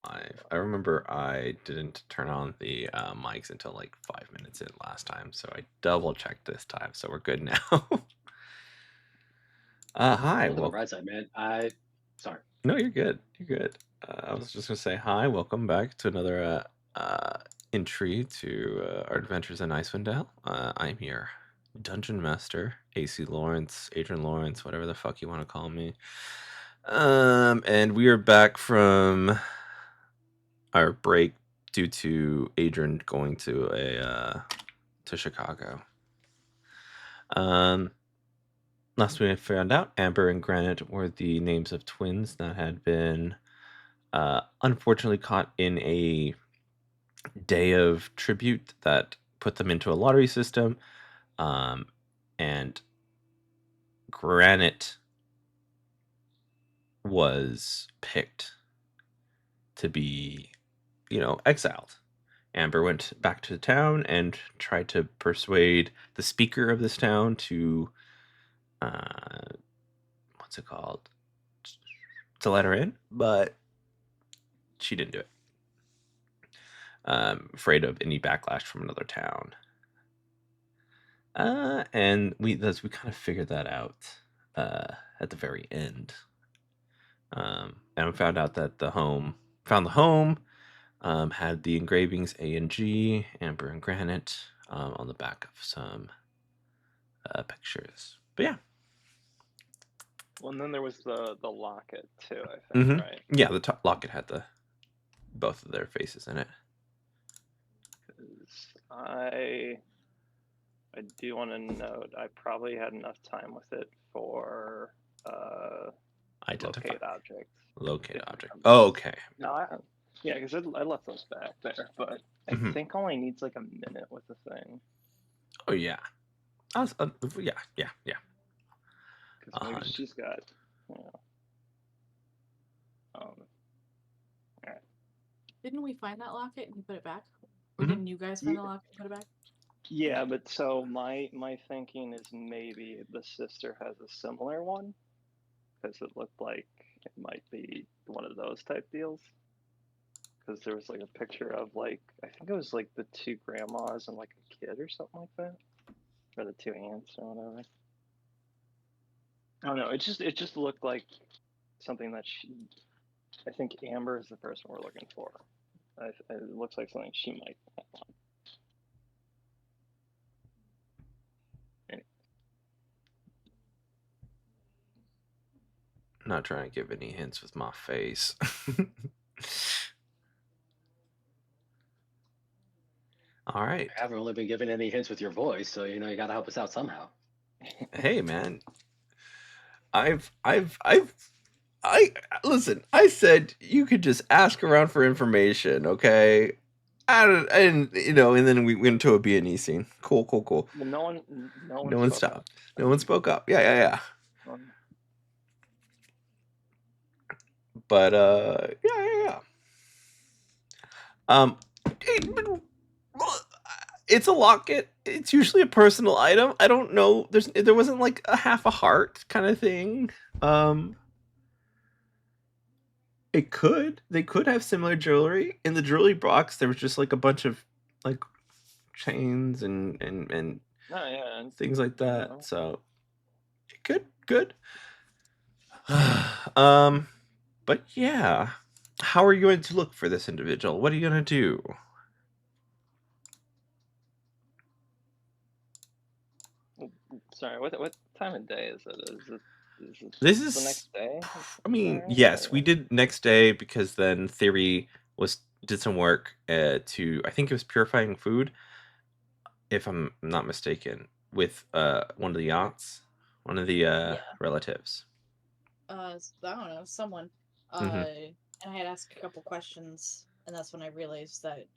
live. I remember I didn't turn on the mics until like 5 minutes in last time, so I double checked this time, so we're good now. Hi, On the well, bright side, man. Sorry. no, you're good. You're good. I was just gonna say hi, welcome back to another entry to our adventures in Icewind Dale. I'm your dungeon master, AC Lawrence, Adrian Lawrence, whatever the fuck you want to call me. And we are back from our break due to Adrian going to Chicago. Um, Last we found out, Amber and Granite were the names of twins that had been unfortunately caught in a day of tribute that put them into a lottery system. And Granite was picked to be, exiled. Amber went back to the town and tried to persuade the speaker of this town to, uh, what's it called, to let her in, but she didn't do it. Afraid of any backlash from another town. And we kind of figured that out at the very end. And found out that found the home, had the engravings A and G, Amber and Granite, on the back of some pictures. But yeah. Well, and then there was the locket too, I think, right? Yeah, the top locket had both of their faces in it. 'Cause I do want to note I probably had enough time with it for Identify. locate objects. Object. Oh, okay. No, yeah, because I left those back there, but I think only needs like a minute with the thing. Oh yeah. Yeah. Because maybe she's got, all right. Didn't we find that locket and we put it back? Or didn't you guys find the locket and put it back? Yeah, but so my thinking is maybe the sister has a similar one, because it looked like it might be one of those type deals. Because there was like a picture of like, I think it was like the two grandmas and like a kid or something like that, or the two aunts or whatever. I don't know. It just looked like something that I think Amber is the person we're looking for. It looks like something she might have on. I'm not trying to give any hints with my face. All right. I haven't really been given any hints with your voice, so you got to help us out somehow. Hey, man. I listen. I said you could just ask around for information, okay? I didn't, and then we went into a B&E scene. Cool. Well, no one stopped. No one spoke up. Yeah. But yeah. It's a locket. It's usually a personal item. I don't know. There wasn't like a half a heart kind of thing. They could have similar jewelry. In the jewelry box, there was just like a bunch of like chains and things like that. So good. But yeah, how are you going to look for this individual? What are you going to do? Sorry, what time of day is it? This is the next day? I mean, yes, we did next day because then Theory did some work to, I think it was purifying food, if I'm not mistaken, with one of the yachts, one of the relatives. I don't know, someone. And I had asked a couple questions, and that's when I realized that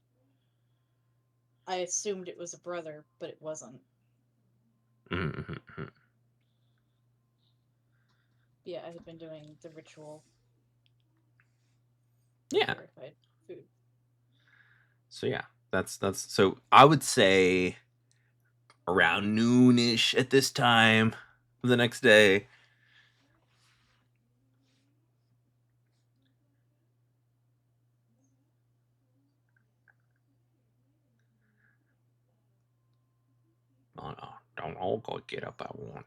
I assumed it was a brother, but it wasn't. Yeah, I had been doing the ritual. Yeah. Purified food. So yeah, that's so I would say around noonish at this time the next day. Don't all go get up at once.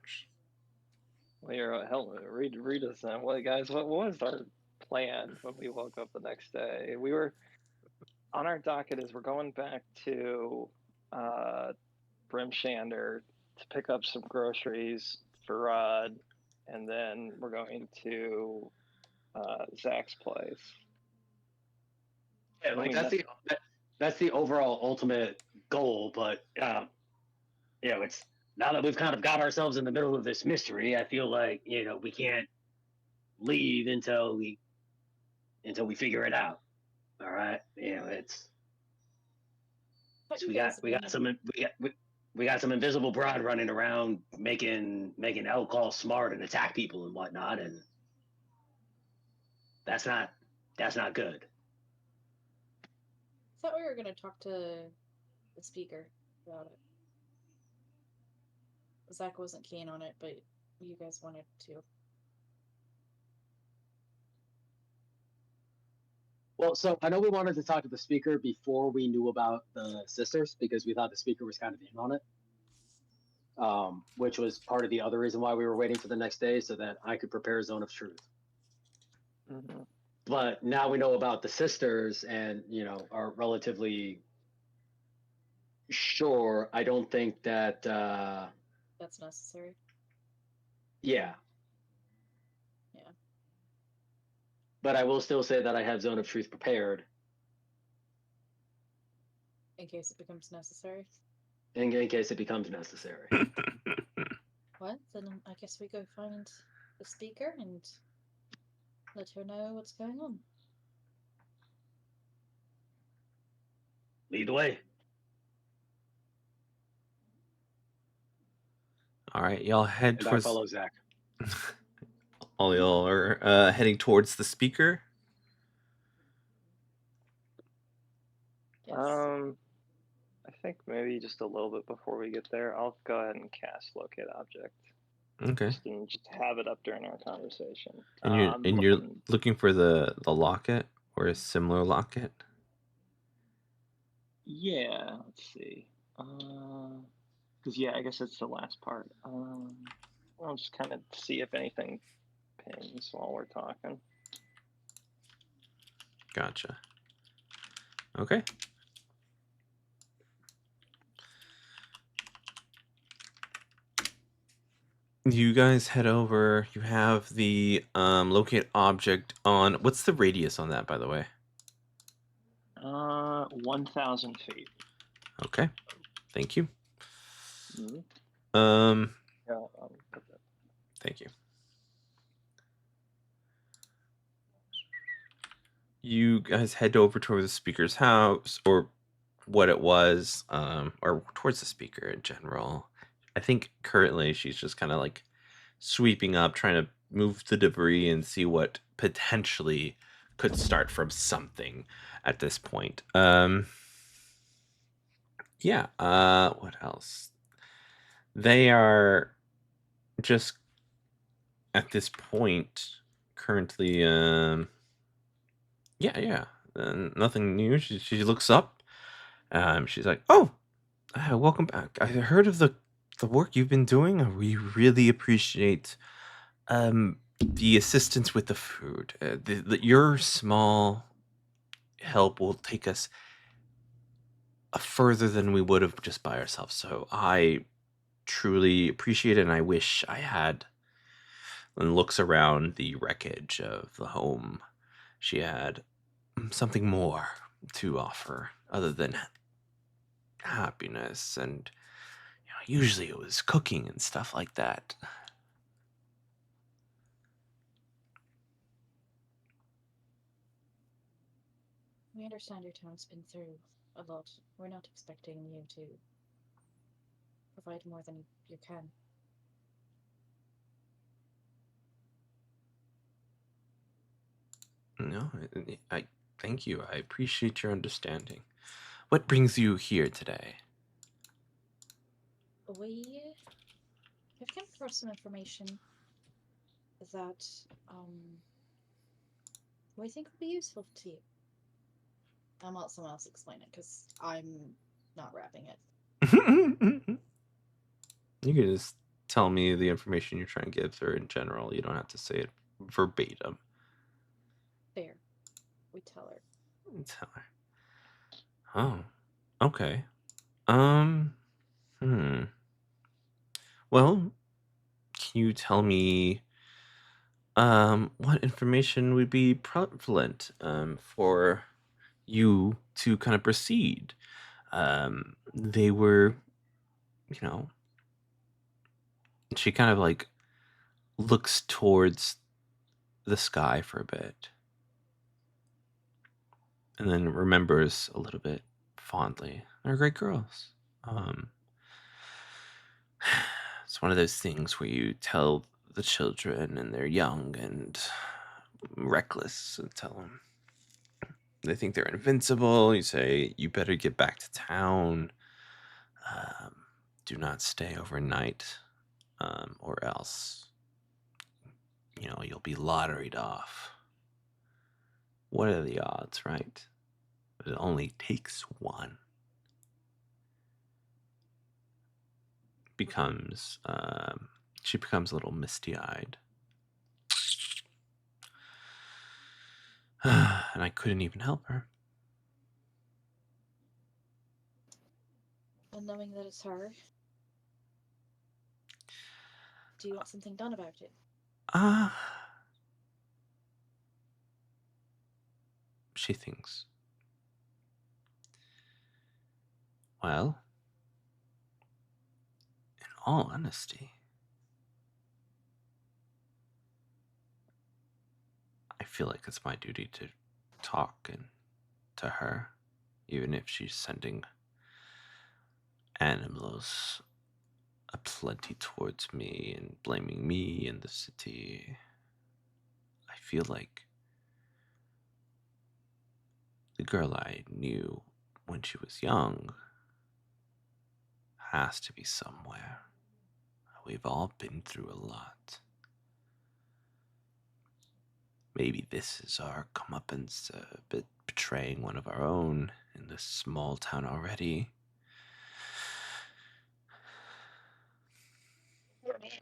Well, you're read us then. What guys? What was our plan when we woke up the next day? We were on our docket is we're going back to Brimshander to pick up some groceries for Rod, and then we're going to Zach's place. Yeah, like that's the overall ultimate goal. But it's now that we've kind of got ourselves in the middle of this mystery, I feel like we can't leave until we figure it out. All right, it's But so you we guys got some invisible broad running around making elk all smart and attack people and whatnot, and that's not good. I thought we were gonna talk to the speaker about it. Zach wasn't keen on it, but you guys wanted to. Well, so I know we wanted to talk to the speaker before we knew about the sisters because we thought the speaker was kind of in on it, which was part of the other reason why we were waiting for the next day so that I could prepare a zone of truth. Mm-hmm. But now we know about the sisters and, are relatively sure. I don't think that, That's necessary. yeah. Yeah. But I will still say that I have zone of truth prepared. In case it becomes necessary. In case it becomes necessary. What? Then I guess we go find the speaker and let her know what's going on. Lead the way. All right, y'all head And I towards. follow Zach. All y'all are heading towards the speaker. Yes. I think maybe just a little bit before we get there, I'll go ahead and cast Locate Object. Okay. Just have it up during our conversation. And you're looking for the locket or a similar locket? Yeah, let's see. Because I guess it's the last part. I'll just kind of see if anything pings while we're talking. Gotcha. Okay. You guys head over. You have the locate object on. What's the radius on that, by the way? 1,000 feet. Okay. Thank you. Mm-hmm. Yeah, Thank you. You guys head over towards the speaker's house, or what it was, or towards the speaker in general. I think currently she's just kind of like sweeping up, trying to move the debris and see what potentially could start from something at this point. Yeah, what else? They are just at this point currently, yeah, nothing new. She looks up. She's like, "Oh, welcome back. I heard of the work you've been doing. We really appreciate the assistance with the food. Your small help will take us further than we would have just by ourselves. So I truly appreciate it, and I wish I had." And looks around the wreckage of the home. She had something more to offer other than happiness, and usually it was cooking and stuff like that. We understand your town's been through a lot. We're not expecting you to provide more than you can. No, I thank you. I appreciate your understanding. What brings you here today? We have come across some information that we think would be useful to you. I'll let someone else explain it because I'm not wrapping it. You can just tell me the information you're trying to give her in general. You don't have to say it verbatim. Fair. We tell her. Tell her. Oh, okay. Um, hmm. Well, can you tell me what information would be prevalent for you to kind of proceed? They were, you know, she kind of like looks towards the sky for a bit and then remembers a little bit fondly. They're great girls. Um, it's one of those things where you tell the children and they're young and reckless and tell them they think they're invincible. You say, you better get back to town. Um, do not stay overnight, or else, you'll be lotteried off. What are the odds, right? It only takes one. She becomes a little misty-eyed. And I couldn't even help her. And knowing that it's her, do you want something done about it? She thinks, well, in all honesty, I feel like it's my duty to talk to her, even if she's sending animals aplenty towards me and blaming me and the city. I feel like the girl I knew when she was young has to be somewhere. We've all been through a lot. Maybe this is our comeuppance, betraying one of our own in this small town already.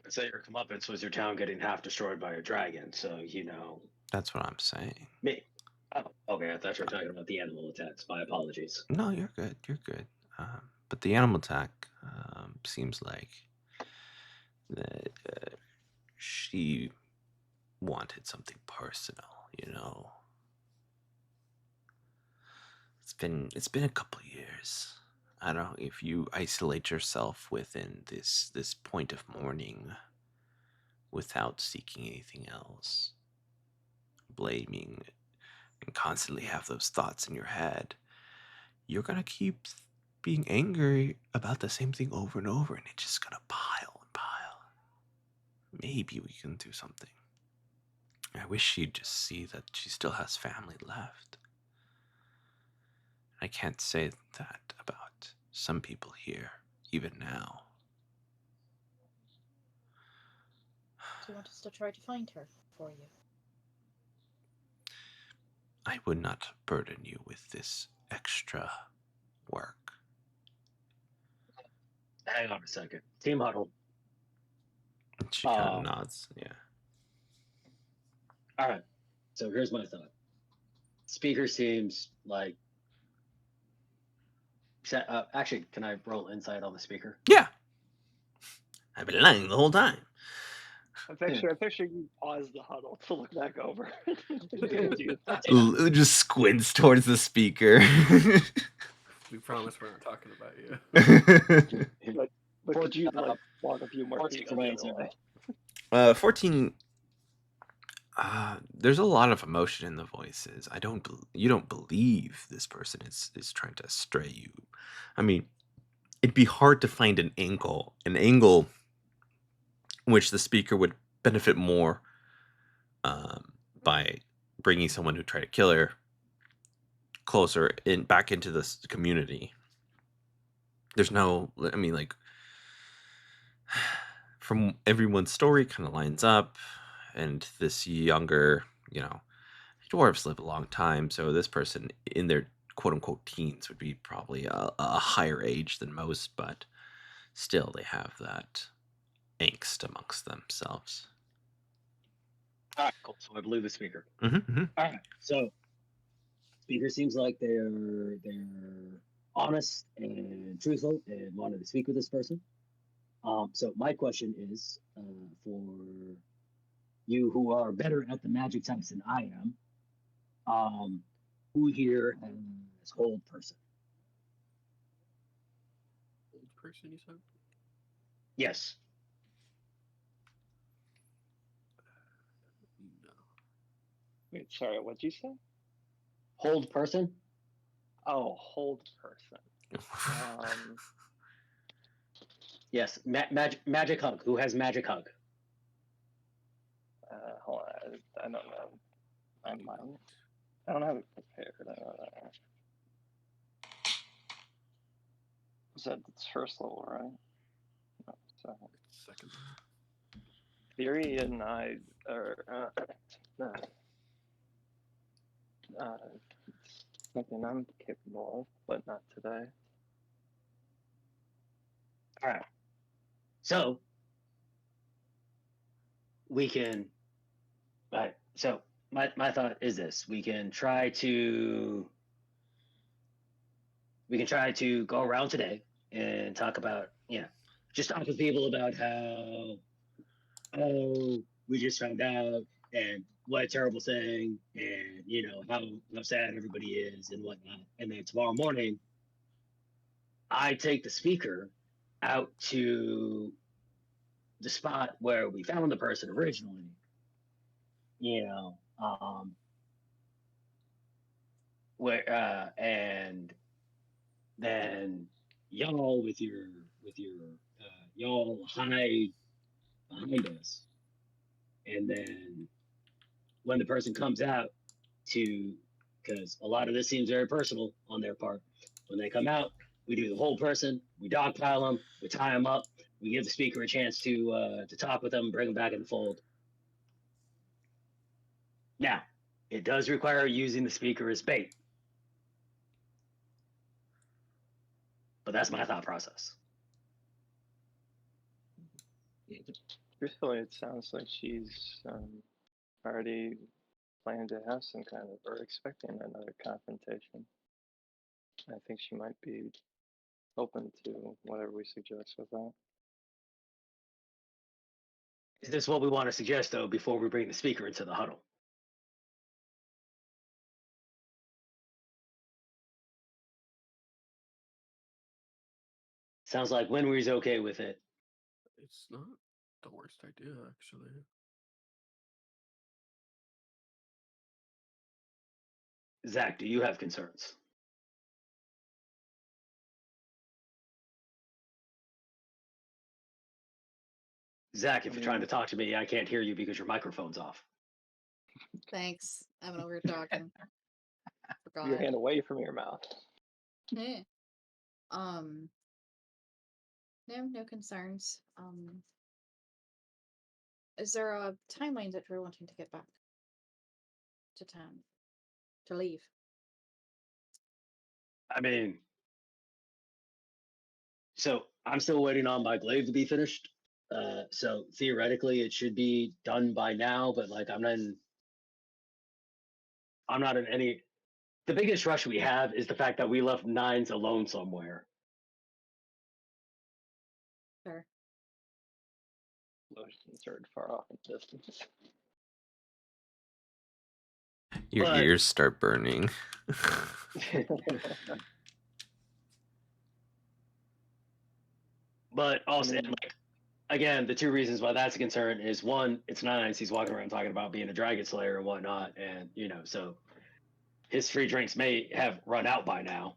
Say your comeuppance was your town getting half destroyed by a dragon, so That's what I'm saying. me. Oh, okay. I thought you were talking about the animal attacks. My apologies. No, you're good. You're good. But the animal attack seems like that she wanted something personal. It's been a couple years. I don't know if you isolate yourself within this point of mourning without seeking anything else, blaming and constantly have those thoughts in your head, you're gonna keep being angry about the same thing over and over, and it's just gonna pile and pile. Maybe we can do something. I wish she'd just see that she still has family left. I can't say that about some people here, even now. Do you want us to try to find her for you? I would not burden you with this extra work. Hang on a second. Team huddle. And she kind of nods, yeah. All right. So here's my thought. Speaker seems like. Actually, can I roll insight on the speaker? Yeah. I've been lying the whole time. I picture you pause the huddle to look back over. Just squints towards the speaker. We promise we're not talking about you. But could you walk a few more feet from my way? 14. There's a lot of emotion in the voices. You don't believe this person is trying to stray you. I mean, it'd be hard to find an angle which the speaker would benefit more by bringing someone who tried to kill her closer back into this community. There's no, I mean, like, from everyone's story kind of lines up, and this younger, dwarves live a long time, so this person in their quote-unquote teens would be probably a higher age than most, but still they have that angst amongst themselves. All right, cool. So I believe the speaker. Mm-hmm. All right, so speaker seems like they're honest and truthful and wanted to speak with this person. So my question is for you who are better at the magic types than I am, who here has hold person? Old person, you said? Yes. No. Wait, sorry, what'd you say? Hold person? Oh, hold person. Yes. Magic hug. Who has magic hug? Hold on, I don't know. I do not. I don't have it prepared. Was that its first level, right? No, second. It's second. Theory and I are it's something I'm capable of, but not today. All right. So we can. Right. So my thought is this: we can try to go around today and talk about just talk with people about how we just found out and what a terrible thing and how sad everybody is and whatnot. And then tomorrow morning, I take the speaker out to the spot where we found the person originally. And then y'all with your y'all hide behind us, and then when the person comes out because a lot of this seems very personal on their part, when they come out, we do the whole person, we dogpile them, we tie them up, we give the speaker a chance to talk with them, bring them back in the fold. Now, it does require using the speaker as bait, but that's my thought process. Truthfully, it sounds like she's already planning to have some kind of, or expecting another confrontation. I think she might be open to whatever we suggest with that. Is this what we want to suggest, though, before we bring the speaker into the huddle? Sounds like Winry's okay with it. It's not the worst idea, actually. Zach, do you have concerns? Zach, if you're trying to talk to me, I can't hear you because your microphone's off. Thanks. I'm over here talking. Your Forgot. hand away from your mouth. Yeah. No concerns. Is there a timeline that you're wanting to get back to town to leave? I mean, so I'm still waiting on my glaive to be finished. So theoretically, it should be done by now. But like, I'm not in any. The biggest rush we have is the fact that we left Nines alone somewhere. Sure. Lotions are far off in distance. Your But- ears start burning. But also, I mean- and, like, again, the two reasons why that's a concern is one, it's Nines. He's walking around talking about being a dragon slayer and whatnot, and so his free drinks may have run out by now.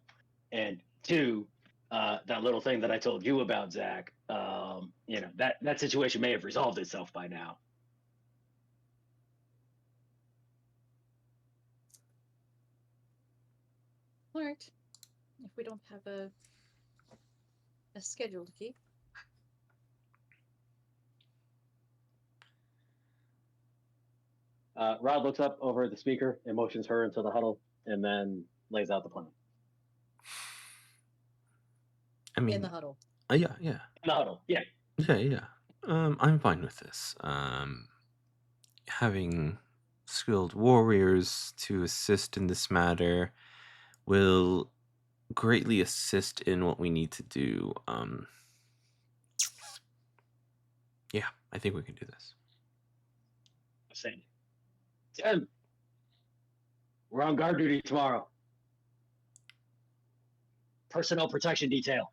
And two, that little thing that I told you about, Zach, that situation may have resolved itself by now. All right. If we don't have a schedule to keep. Rod looks up over at the speaker and motions her into the huddle, and then lays out the plan. I mean, In the huddle. yeah. In the huddle, yeah. Yeah. I'm fine with this. Having skilled warriors to assist in this matter will greatly assist in what we need to do. Yeah, I think we can do this. Saying, Tim, we're on guard duty tomorrow. Personnel protection detail.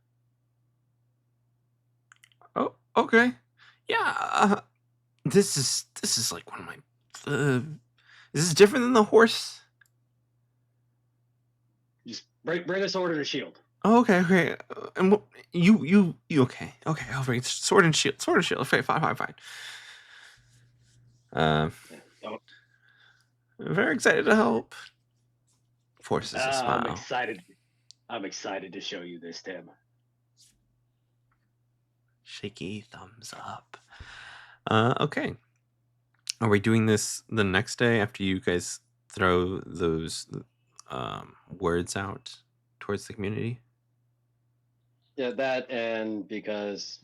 Oh, okay. Yeah, this is like one of my. This is different than the horse. Just bring a sword and a shield. Oh, okay, okay. And you okay? Okay, I'll bring sword and shield. Sword and shield. Okay, fine. Oh, Very excited to help. Forces a I'm smile. excited. I'm excited to show you this, Tim. Shaky thumbs up. Okay. Are we doing this the next day after you guys throw those words out towards the community? Yeah, that and because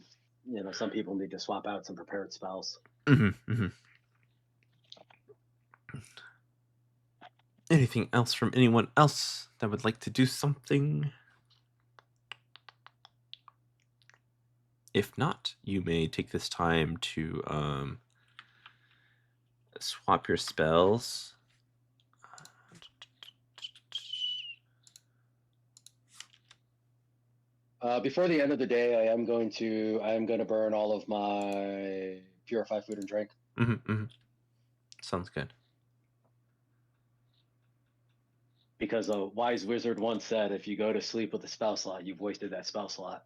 some people need to swap out some prepared spells. Mm-hmm. Anything else from anyone else that would like to do something? If not, you may take this time to swap your spells. Before the end of the day, I am going to burn all of my purify food and drink. Mm-hmm. Sounds good. Because a wise wizard once said, if you go to sleep with a spell slot, you've wasted that spell slot.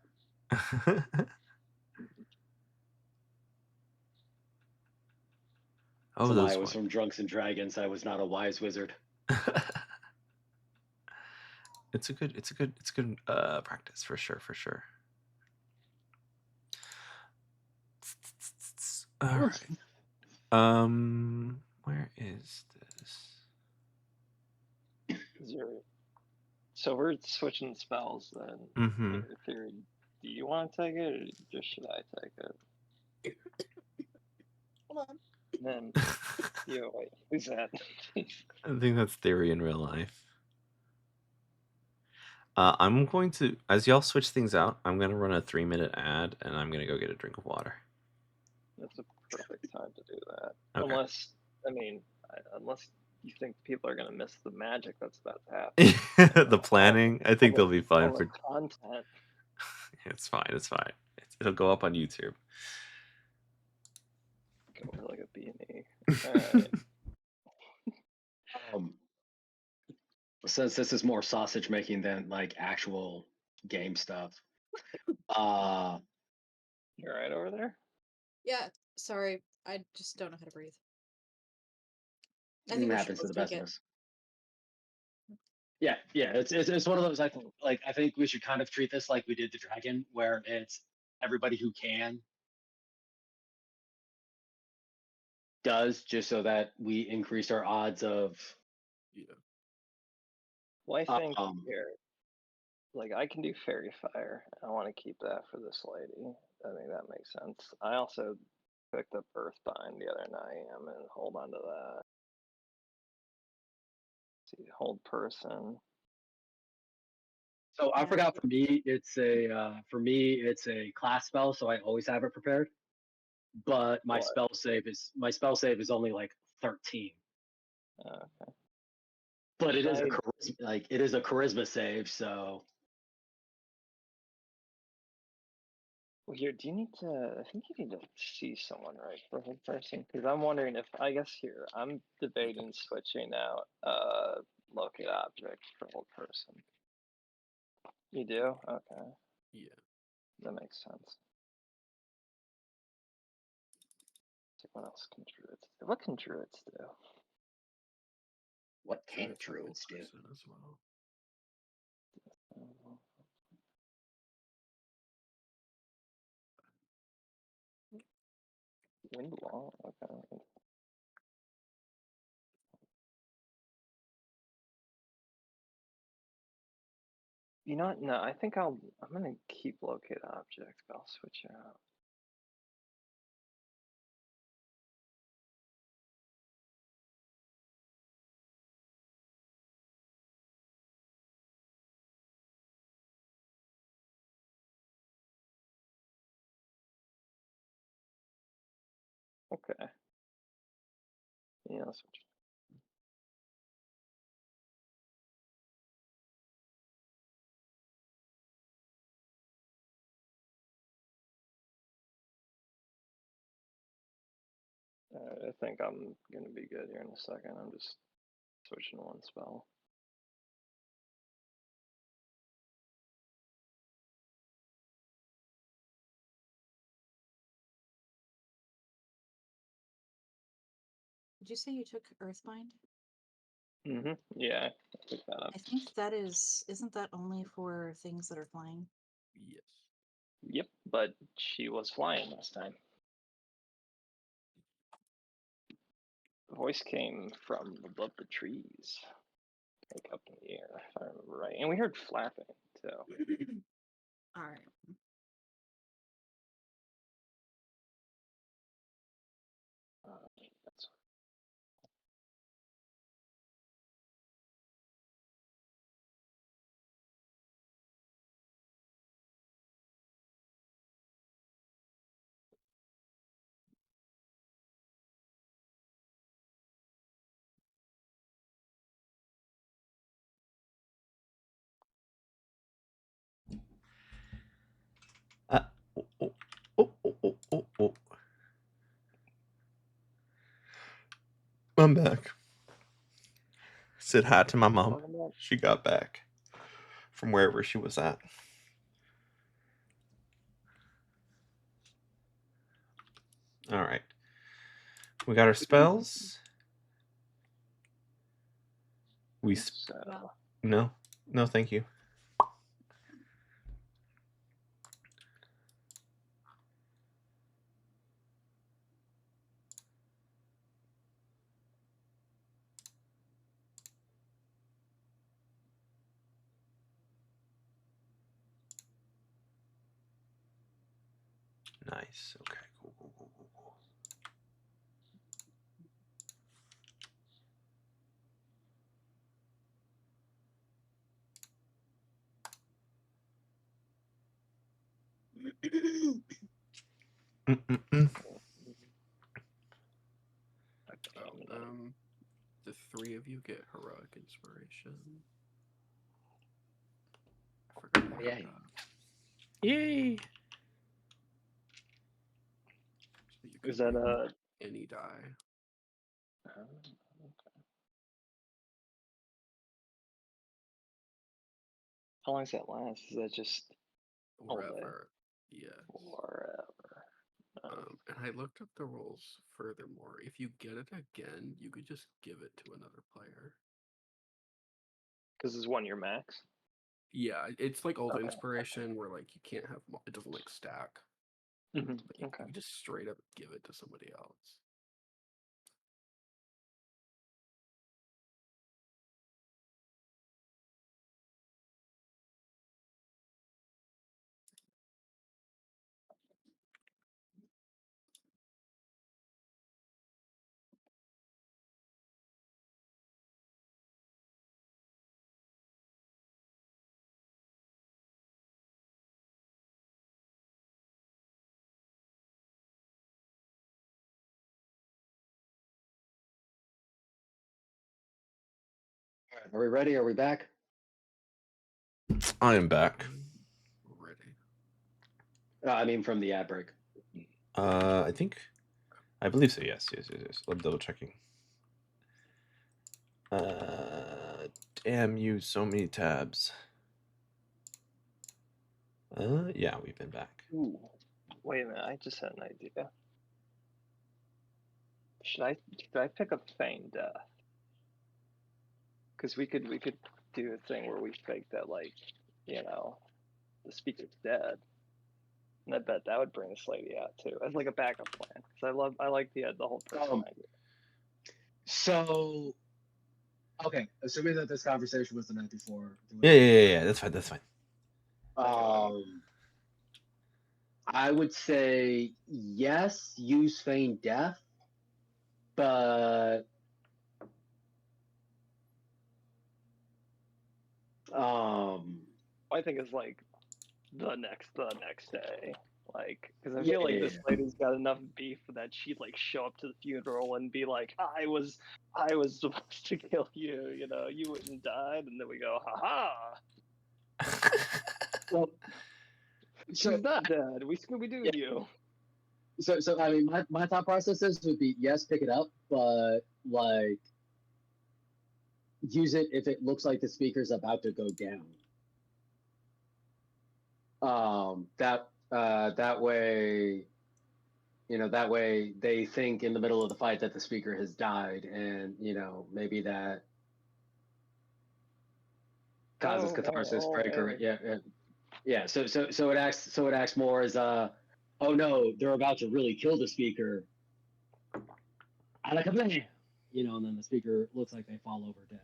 Oh, So I those was from Drunks and Dragons. I was not a wise wizard. it's a good practice for sure. All right. Where is this? So we're switching spells then. Mm-hmm. In theory, do you want to take it, or just should I take it? Hold on. And then, wait, who's that? I think that's theory in real life. I'm going to, as y'all switch things out, I'm going to run a 3-minute ad, and I'm going to go get a drink of water. That's a perfect time to do that. Okay. Unless you think people are gonna miss the magic that's about to happen. The planning, I think they'll be fine all for. the content. It's fine. It'll go up on YouTube. Go over like a beanie. All right. Since this is more sausage making than like actual game stuff. You're right over there. Yeah, sorry. I just don't know how to breathe. I It think we should happens to both the take best of it. us. Yeah. It's one of those. I think we should kind of treat this like we did the dragon, where it's everybody who can does, just so that we increase our odds of. Yeah. Well, I think Um, here, like I can do fairy fire. I want to keep that for this lady. I think that makes sense. I also picked up Earthbind the other night. I'm gonna hold on to that. See, hold person. So I forgot. For me, it's a class spell, so I always have it prepared. But my What? spell save is only like 13. Okay. But it Should is a I- it is a charisma save, so Well, here, do you need to? I think you need to see someone, right, for hold person? Because I'm wondering if I guess here I'm debating switching out locate object for hold person. You do? Okay, Yeah. that makes sense. See what else can druids do? What can druids do? what So can it's for druids do? person as well. Wind wall. Okay. You know what? No, I think I'm gonna keep locate object, but I'll switch it out. Okay. Yeah, that's what I think I'm gonna be good here in a second. I'm just switching one spell. Did you say you took Earthbind? Yeah, I picked that up. I think that isn't that only for things that are flying? Yes. Yep, but she was flying last time. The voice came from above the trees, like up in the air, if I remember right. And we heard flapping too. All right. That's Oh, oh, oh, oh, oh, oh, oh. I'm back. Said hi to my mom. Welcome back. She got back from wherever she was at. All right. We got our spells. We So, no, no, thank you. Nice. Okay. Cool. Cool. Cool. Cool. Cool. Mm-mm-mm. The three of you get heroic inspiration. I forgot I had Yay. that. Yay! So you is could that roll any die. how long does that last? Is that just all day? Wherever. Yes. Wherever. And I looked up the rules furthermore. If you get it again, you could just give it to another player. Because it's 1 year max. Yeah, it's like old Okay. inspiration where like you can't have it doesn't like stack. But you Okay. can just straight up give it to somebody else. All right, are we ready? Are we back? I am back. Ready. I mean, from the ad break. I believe so. Yes. I'm double checking. Damn you! So many tabs. Yeah, we've been back. Ooh. Wait a minute, I just had an idea. Should I pick up Feign Death? Because we could do a thing where we fake that, like, the speaker's dead. And I bet that would bring this lady out too, as like a backup plan. Because I like the whole person idea. So, okay, assuming that this conversation was the night before. Yeah. That's fine. That's fine. I would say yes, use feign death, but I think it's like the next day, Like, because I Yeah, feel like yeah, this yeah. lady's got enough beef that she'd like show up to the funeral and be like, I was supposed to kill you, you know, you wouldn't died, and then we go, ha Well, she's so not dead. We Scooby Dooed you. so I mean, my thought processes would be yes, pick it up, but like use it if it looks like the speaker's about to go down. That way, that way they think in the middle of the fight that the speaker has died, and maybe that causes catharsis, breaker. Hey. Yeah. So it acts more as oh no, they're about to really kill the speaker. I like a man, and then the speaker looks like they fall over dead.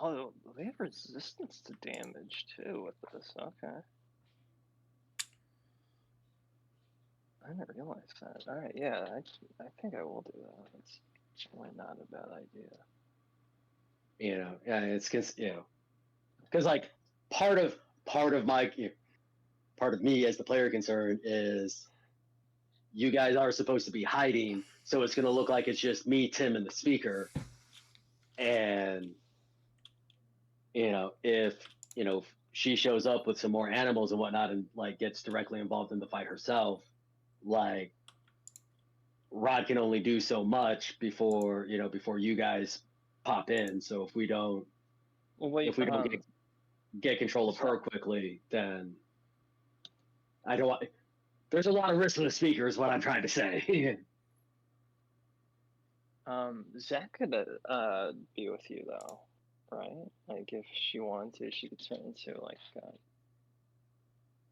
Oh, they have resistance to damage too with this. Okay. I didn't realize that. All right, yeah, I think I will do that. It's really not a bad idea. Yeah, it's because like part of my part of me as the player concerned is you guys are supposed to be hiding, so it's going to look like it's just me, Tim, and the speaker. And if she shows up with some more animals and whatnot and like gets directly involved in the fight herself, like Rod can only do so much before you guys pop in. So if we don't get control of her quickly, then I don't want. There's a lot of risk to the speaker, is what I'm trying to say. Zach could be with you though, right? Like if she wanted to, she could turn into like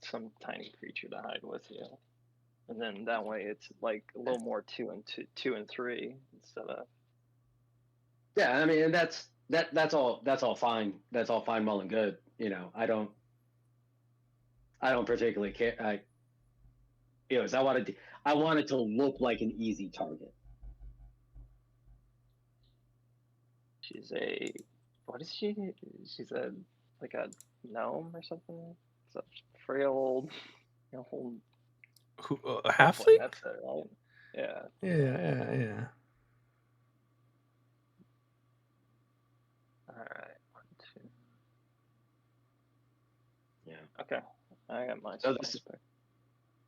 some tiny creature to hide with you, and then that way it's like a little more two and three instead of. Yeah, I mean, and that's all fine. That's all fine, well and good. I don't particularly care. I wanted to look like an easy target. What is she? She's like a gnome or something. It's a frail, Halfling? That's it, right? Yeah. Yeah. All right. 1, 2. Yeah. Okay. I got my So spells picked.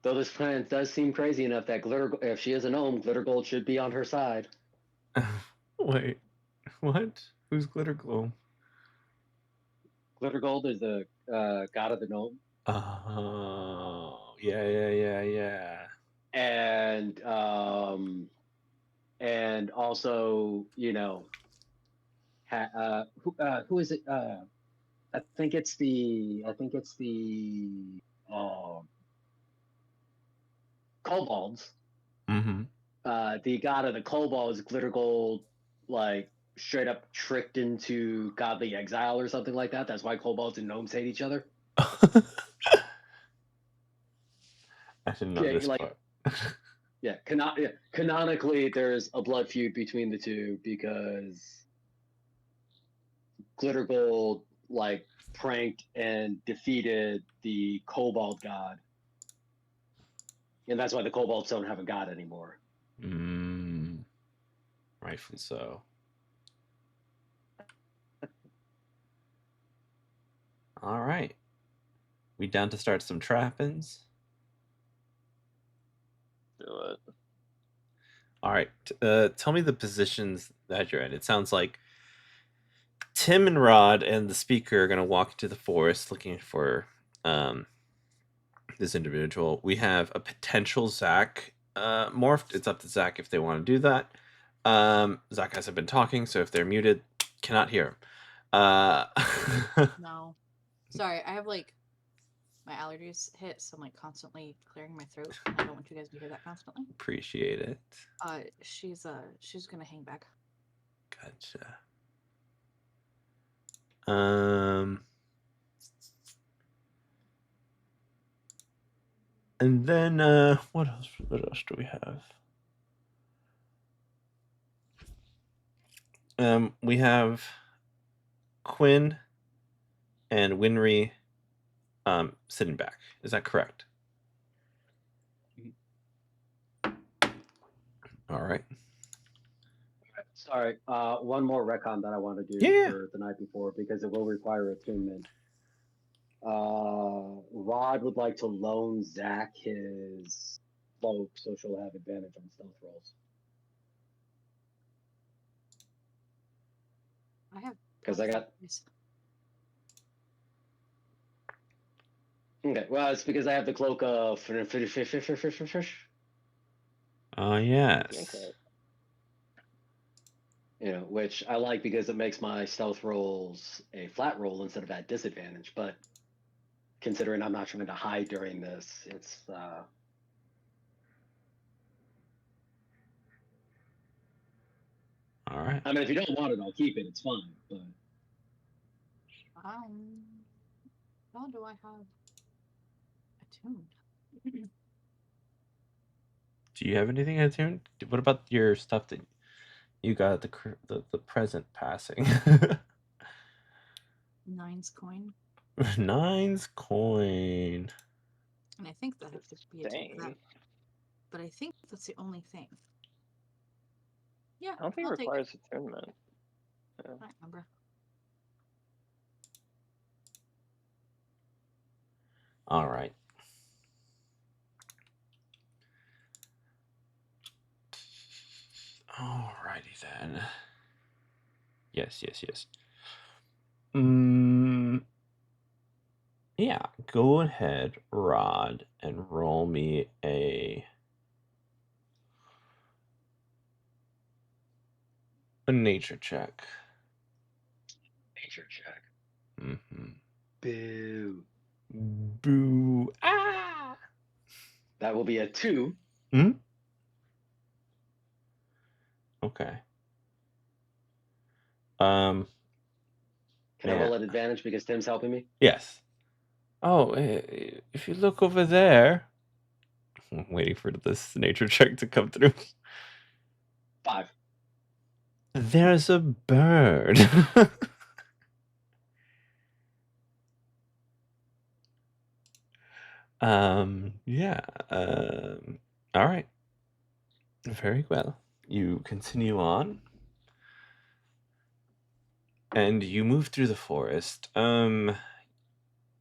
Though this plan does seem crazy enough that if she is a gnome, glitter gold should be on her side. Wait, what? Who's Glitter Glow? Glitter gold is the god of the gnome. Oh, yeah. And also, who is it? I think it's the kobolds. Mm-hmm. The god of the kobolds, glitter gold, like straight up tricked into godly exile or something like that. That's why kobolds and gnomes hate each other. I didn't know this part. Yeah, canonically, there's a blood feud between the two because Glitter Gold like pranked and defeated the Kobold god, and that's why the Kobolds don't have a god anymore. Rightfully so. All right, we down to start some trappings. Do it. All right, tell me the positions that you're in. It sounds like Tim and Rod and the speaker are going to walk into the forest looking for this individual. We have a potential Zach morphed. It's up to Zach if they want to do that. Zach hasn't been talking, so if they're muted, cannot hear him. No. Sorry, I have like my allergies hit, so I'm like constantly clearing my throat. And I don't want you guys to hear that constantly. Appreciate it. She's gonna hang back. Gotcha. And then what else do we have? We have Quinn and Winry sitting back. Is that correct? All right. Sorry, one more recon that I want to do Yeah. for the night before because it will require attunement. Rod would like to loan Zach his cloak so she'll have advantage on stealth rolls. I have Because I got. this. Okay, well, it's because I have the cloak of. Yes. You know, which I like because it makes my stealth rolls a flat roll instead of at disadvantage. But considering I'm not trying to hide during this, it's. All right. I mean, if you don't want it, I'll keep it. It's fine. But How do I have attuned? Do you have anything attuned? What about your stuff that you got the present passing? 9's coin. 9's coin. And I think that has to be attuned to that. Dang. But I think that's the only thing. Yeah. I don't think I'll it take requires attunement. I don't remember. All right. Alrighty then. Yes. Yeah, go ahead, Rod, and roll me a nature check. nature check. Mm-hmm. Boo. Boo. Ah! That will be a 2. Hmm? Okay. Can I Yeah. roll at advantage because Tim's helping me? Yes. Oh, if you look over there. I'm waiting for this nature check to come through. 5. There's a bird. Yeah. All right. Very well. You continue on. And you move through the forest. The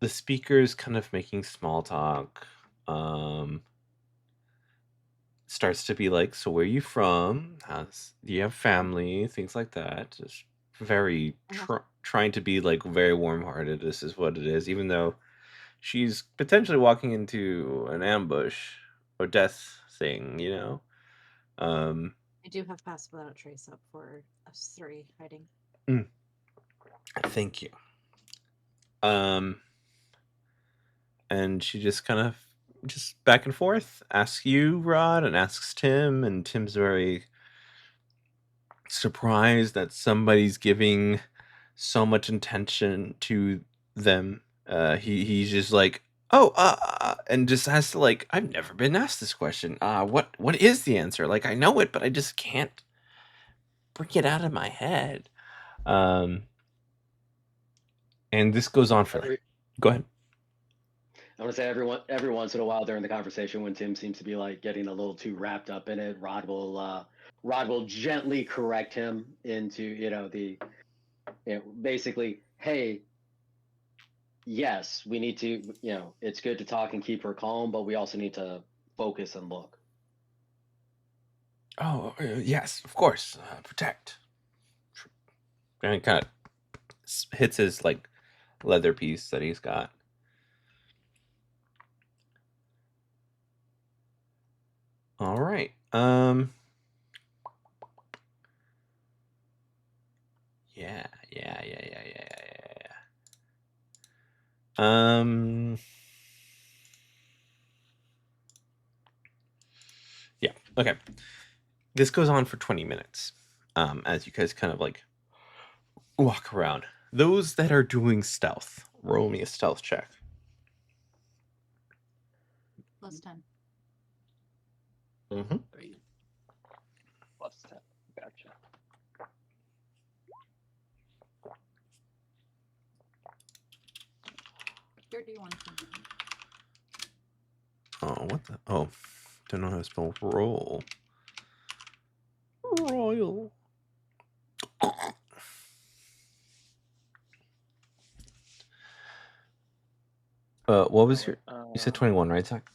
speaker's kind of making small talk. Starts to be like, so where are you from? Do you have family? Things like that. Just very trying to be like very warm-hearted. This is what it is, even though she's potentially walking into an ambush or death thing, you know? I do have pass without a trace up for us 3 hiding. Thank you. And she just kind of just back and forth asks you, Rod, and asks Tim, and Tim's very surprised that somebody's giving so much attention to them. He's just like, and just has to like, I've never been asked this question. What is the answer? Like, I know it, but I just can't bring it out of my head. And this goes on for like, go ahead. I want to say every once in a while during the conversation when Tim seems to be like getting a little too wrapped up in it, Rod will gently correct him into basically, hey, yes, we need to, it's good to talk and keep her calm, but we also need to focus and look. Oh, yes, of course. Protect. And it kind of hits his like leather piece that he's got. All right. Yeah. Yeah. Okay. This goes on for 20 minutes. As you guys kind of like walk around. Those that are doing stealth, roll me a stealth check. +10. Mm-hmm. +10. Gotcha. 31 for me. Oh, what the? Oh, don't know how to spell roll. Royal. What was your? You said 21, right, Zach?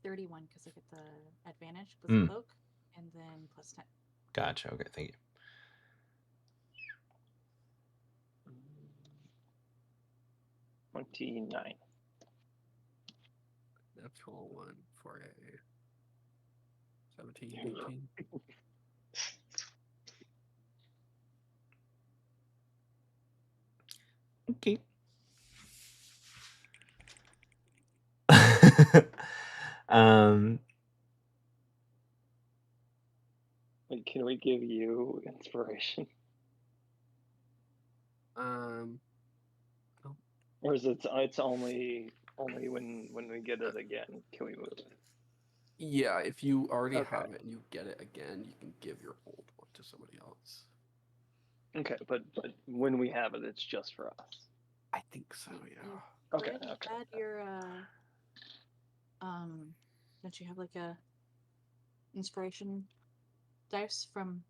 31 because I get the advantage with Mm. cloak, and then plus 10. Gotcha. Okay, thank you. 29. Natural one for a 17, There you go. 18. Okay. um. Wait, can we give you inspiration, No. or is it's only when we get it again can we move it? Yeah, if you already Okay. have it and you get it again, you can give your old one to somebody else. Okay, but when we have it, it's just for us. I think so, yeah. Okay. Brad, Okay. add your don't you have like a inspiration dice from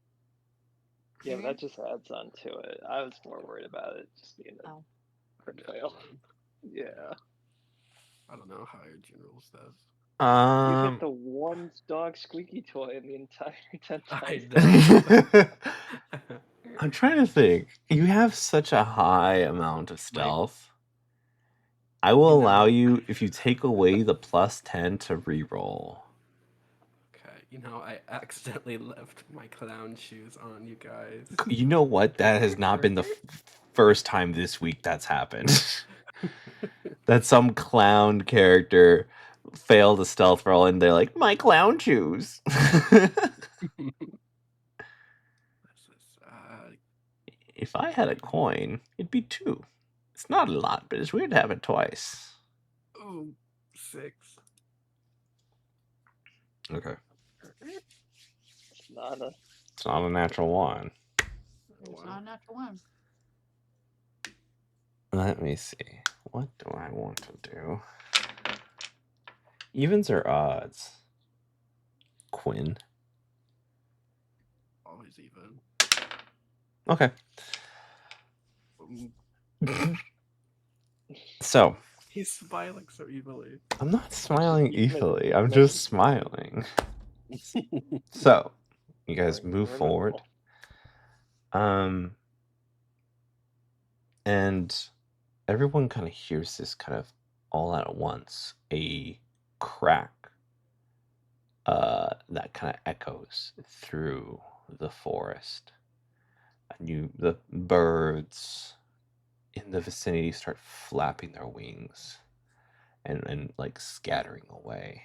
Yeah, but Miriam? that just adds on to it. I was more worried about it just being a Oh. crit Yeah, fail. man. Yeah. I don't know how your generals does. You get the one dog squeaky toy in the entire 10 I times. know. I'm trying to think. You have such a high amount of stealth. I will allow you if you take away the plus 10 to reroll. Okay, I accidentally left my clown shoes on, you guys. You know what? That has not been the first time this week that's happened. That some clown character failed a stealth roll and they're like, my clown shoes. If I had a coin, it'd be 2. It's not a lot, but it's weird to have it twice. Ooh, 6. Okay. It's not a. It's not a natural 1. It's not a natural 1. Let me see. What do I want to do? Evens or odds? Quinn. Always even. Okay. So. He's smiling so evilly. I'm not smiling You made- evilly. you I'm made- just smiling. So, you guys move We're forward. And everyone kind of hears this kind of all at once, a crack that kind of echoes through the forest. And the birds in the vicinity start flapping their wings and like scattering away.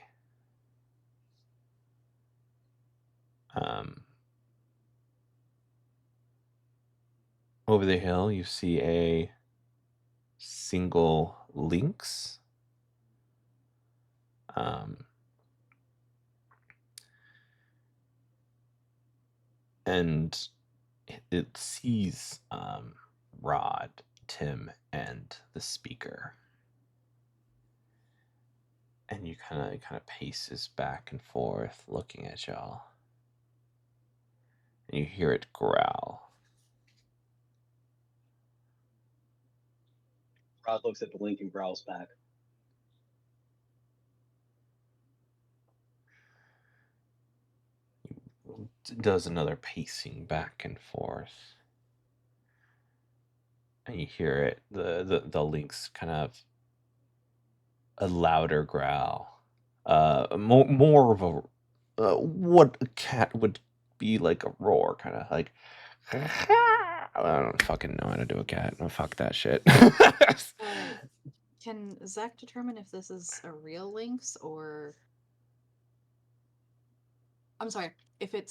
Over the hill, you see a single lynx. And it sees Rod, Tim, and the speaker. And you kind of paces back and forth, looking at y'all. And you hear it growl. Rod looks at the link and growls back. Does another pacing back and forth. And you hear it, the lynx kind of a louder growl. More of a what a cat would be like, a roar, kind of like. I don't fucking know how to do a cat. Oh, fuck that shit. Can Zach determine if this is a real lynx or? I'm sorry, if it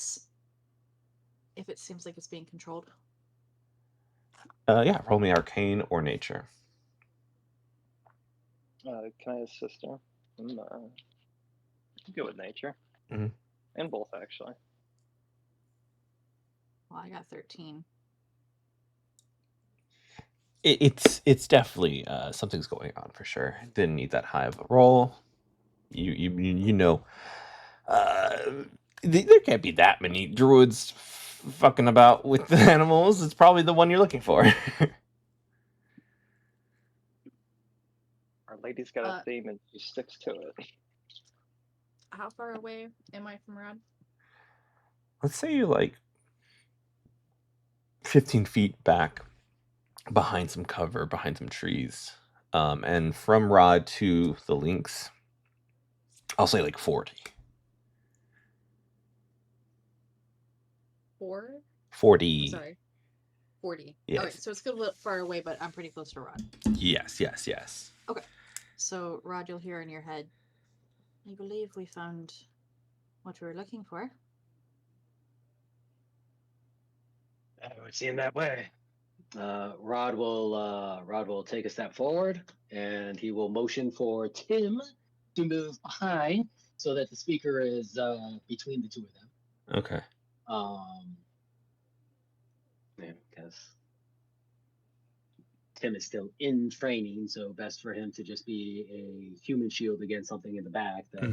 seems like it's being controlled. Yeah, roll me arcane or nature. Can I assist her? I'm good with nature. Mm-hmm. And both, actually. Well, I got 13. It's definitely something's going on for sure. Didn't need that high of a roll. You know, uh, there can't be that many druids fucking about with the animals. It's probably the one you're looking for. Our lady's got a Uh, theme and she sticks to it. How far away am I from Rod? Let's say you're like 15 feet back behind some cover, behind some trees. And from Rod to the links, I'll say like 40. 40. Sorry. 40. Yes. Alright, so it's still a little far away, but I'm pretty close to Rod. Yes. Okay. So, Rod, you'll hear in your head, I believe we found what we were looking for. It would seem that way. Rod will take a step forward, and he will motion for Tim to move behind so that the speaker is between the two of them. Okay. Because Tim is still in training, so best for him to just be a human shield against something in the back that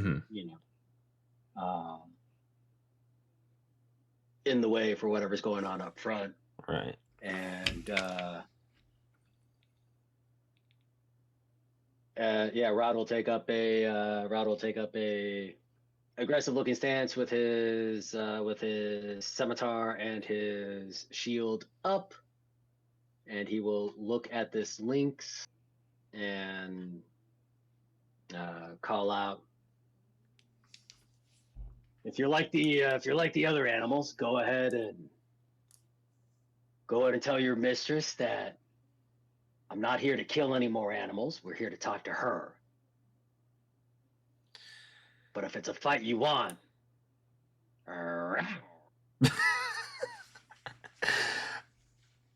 in the way for whatever's going on up front. Right. And Rod will take up a aggressive looking stance with his scimitar and his shield up, and he will look at this lynx and call out, if you're like the other animals, go ahead and tell your mistress that I'm not here to kill any more animals. We're here to talk to her. But if it's a fight you want,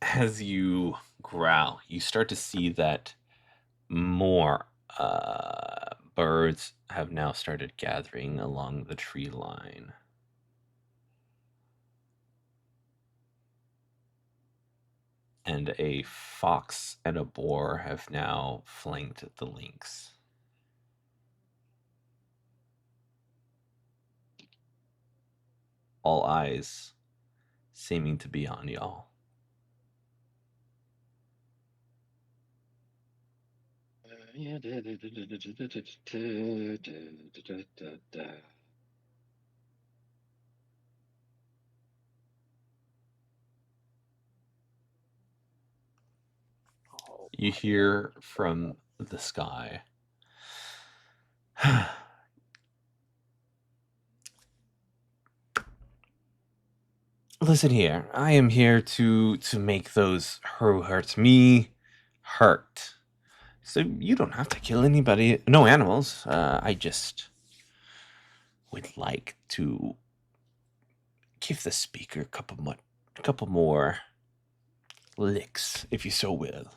as you growl, you start to see that more birds have now started gathering along the tree line. And a fox and a boar have now flanked the lynx. All eyes seeming to be on y'all. You hear from the sky. Listen here, I am here to make those who hurt me hurt. So you don't have to kill anybody, no animals. I just would like to give the speaker a couple more licks, if you so will.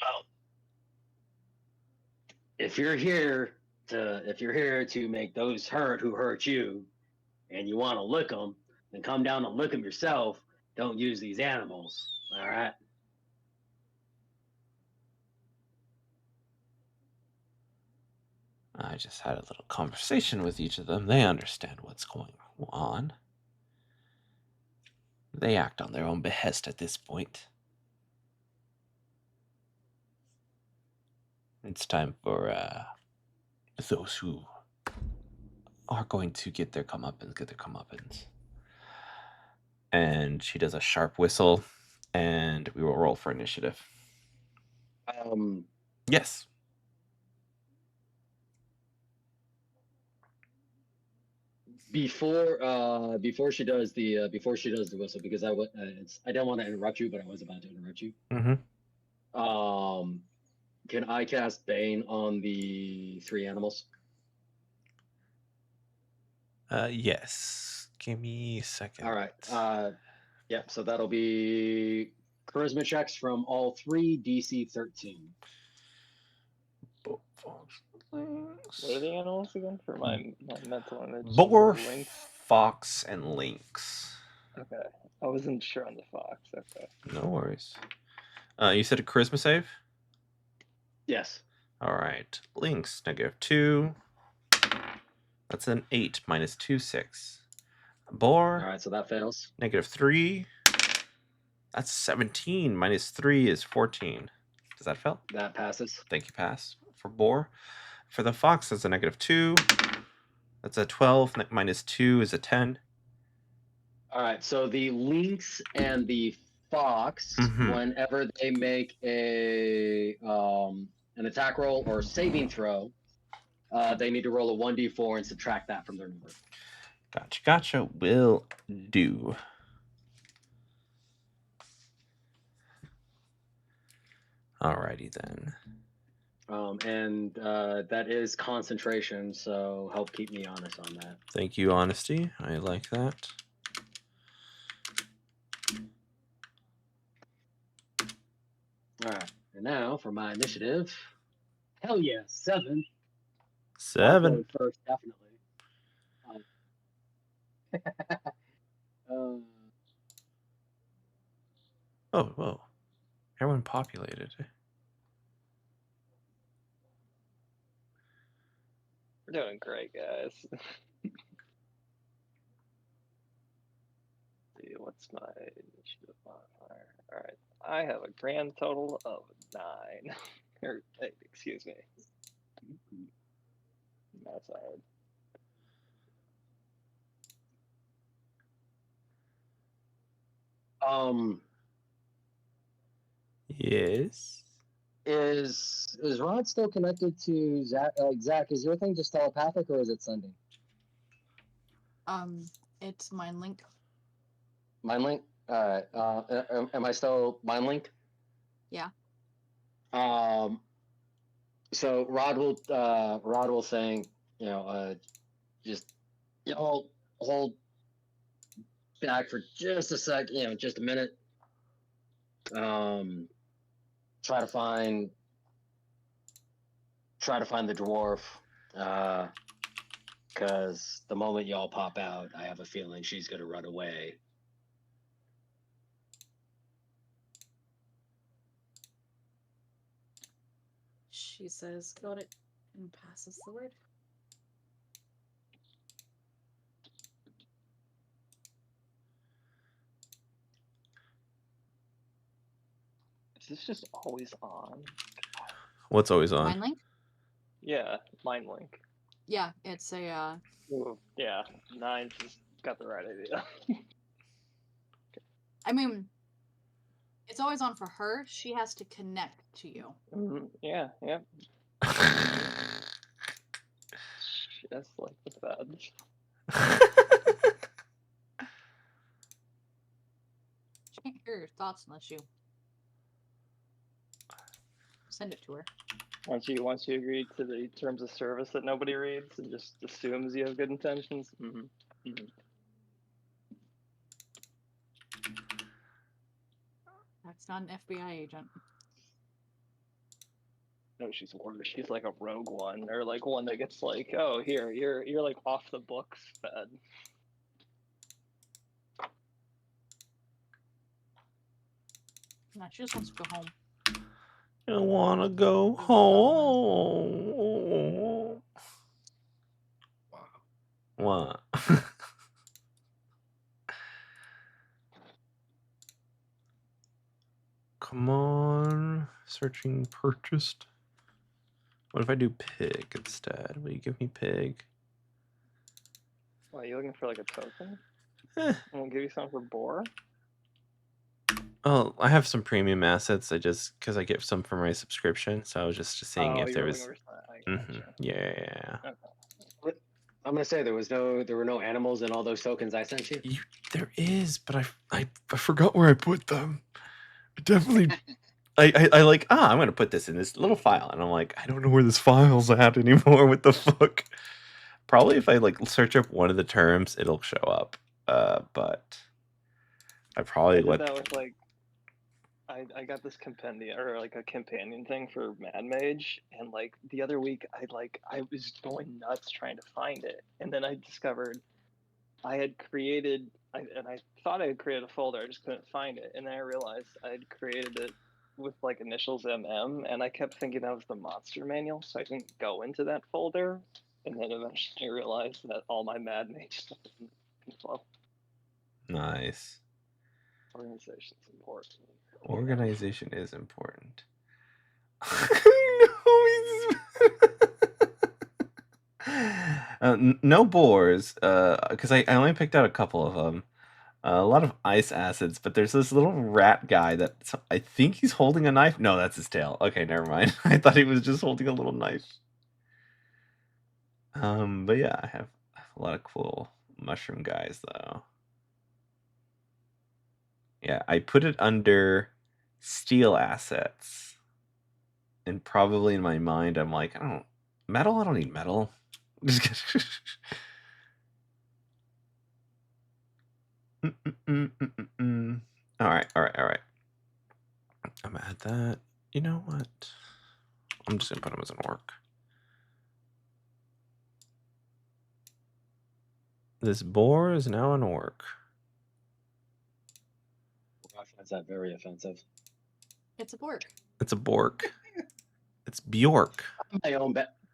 Well, if you're here to make those hurt who hurt you, and you want to lick them, then come down and lick them yourself. Don't use these animals. All right. I just had a little conversation with each of them. They understand what's going on. They act on their own behest at this point. It's time for those who are going to get their comeuppance. And she does a sharp whistle, and we will roll for initiative. Yes. Before she does the whistle, because I don't want to interrupt you, but I was about to interrupt you. Mm-hmm. Can I cast Bane on the 3 animals? Yes. Give me a second. All right. So that'll be charisma checks from all 3, DC 13. What are the animals again for my mental image? Boar, Lynx? fox, and lynx. Okay. I wasn't sure on the fox. Okay. No worries. You said a charisma save? Yes. All right. Lynx, -2. That's an 8 minus 2, 6. Boar, All right, so that fails. -3. That's 17 minus 3 is 14. Does that fail? That passes. Thank you, pass. For boar. For the fox, that's a -2. That's a 12. Minus 2 is a 10. All right, so the lynx and the fox, whenever they make an attack roll or saving throw, they need to roll a 1d4 and subtract that from their number. Gotcha. Will do. Alrighty then. And that is concentration, so help keep me honest on that. Thank you, honesty. I like that. All right, and now for my initiative. Hell yeah, 7. 7. First, definitely. Oh, whoa. Everyone populated. We're doing great, guys. See, what's my initiative modifier? All right, I have a grand total of 9. Or, excuse me. That's hard. Yes. Is Rod still connected to Zach? Zach, is your thing just telepathic or is it sending? It's Mind Link. Mind link. All right. Am I still mind link? Yeah. So Rod will saying, just hold back for just a sec, just a minute. Try to find the dwarf, because the moment y'all pop out, I have a feeling she's gonna run away. She says, got it, and passes the word. Is this just always on? What's always on? Mind Link? Yeah, Mind Link. Yeah, it's a, Ooh, yeah, 9 just got the right idea. I mean, it's always on for her. She has to connect to you. Yeah. Just like the feds. She can't hear your thoughts unless you send it to her. Once you agree to the terms of service that nobody reads and just assumes you have good intentions. That's not an FBI agent. No, she's worse. She's like a rogue one, or like one that gets like, oh, here, you're like off the books fed. No, she just wants to go home. I want to go home. Wow. What? Come on. Searching purchased. What if I do pig instead? Will you give me pig? Are you looking for like a token? Eh. We'll give you some for boar. Oh, I have some premium assets. Because I get some from my subscription. So I was just seeing if there was. Yeah. Okay. I'm gonna say there were no animals in all those tokens I sent you. There is, but I forgot where I put them. I definitely. I like, I'm gonna put this in this little file, and I'm like, I don't know where this file's at anymore. What the fuck? Probably if I like search up one of the terms, it'll show up. But I probably did that with like I got this compendium or like a companion thing for Mad Mage, and like the other week I was going nuts trying to find it, and then I discovered I had created, and I thought I had created a folder. I just couldn't find it, and then I realized I had created it with like initials MM, and I kept thinking that was the monster manual, so I didn't go into that folder. And then eventually I realized that all my Mad Mage stuff is in the flow. Nice. Organization's important. Organization is important. No boars, because I only picked out a couple of them. A lot of ice acids, but there's this little rat guy that I think he's holding a knife. No, that's his tail. Okay, never mind. I thought he was just holding a little knife. But yeah, I have a lot of cool mushroom guys though. Yeah, I put it under steel assets. And probably in my mind, I'm like, I don't need metal. Just kidding. All right. I'm gonna add that. You know what? I'm just gonna put them as an orc. This boar is now an orc. I find that very offensive. It's a Borg. It's a bork. It's Bjork.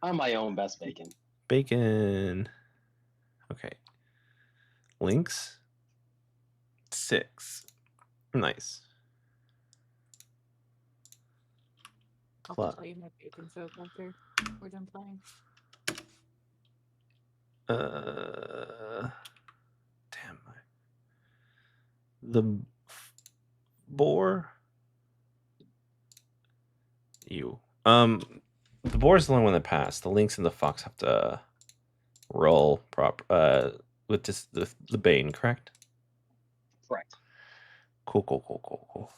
I'm my own best bacon. Bacon. Okay. Links. 6. Nice. I'll tell you my bacon folk after we're done playing. Damn. The boar. You. The boar is the only one that passed. The lynx and the fox have to roll with this the bane, correct? Correct. Cool.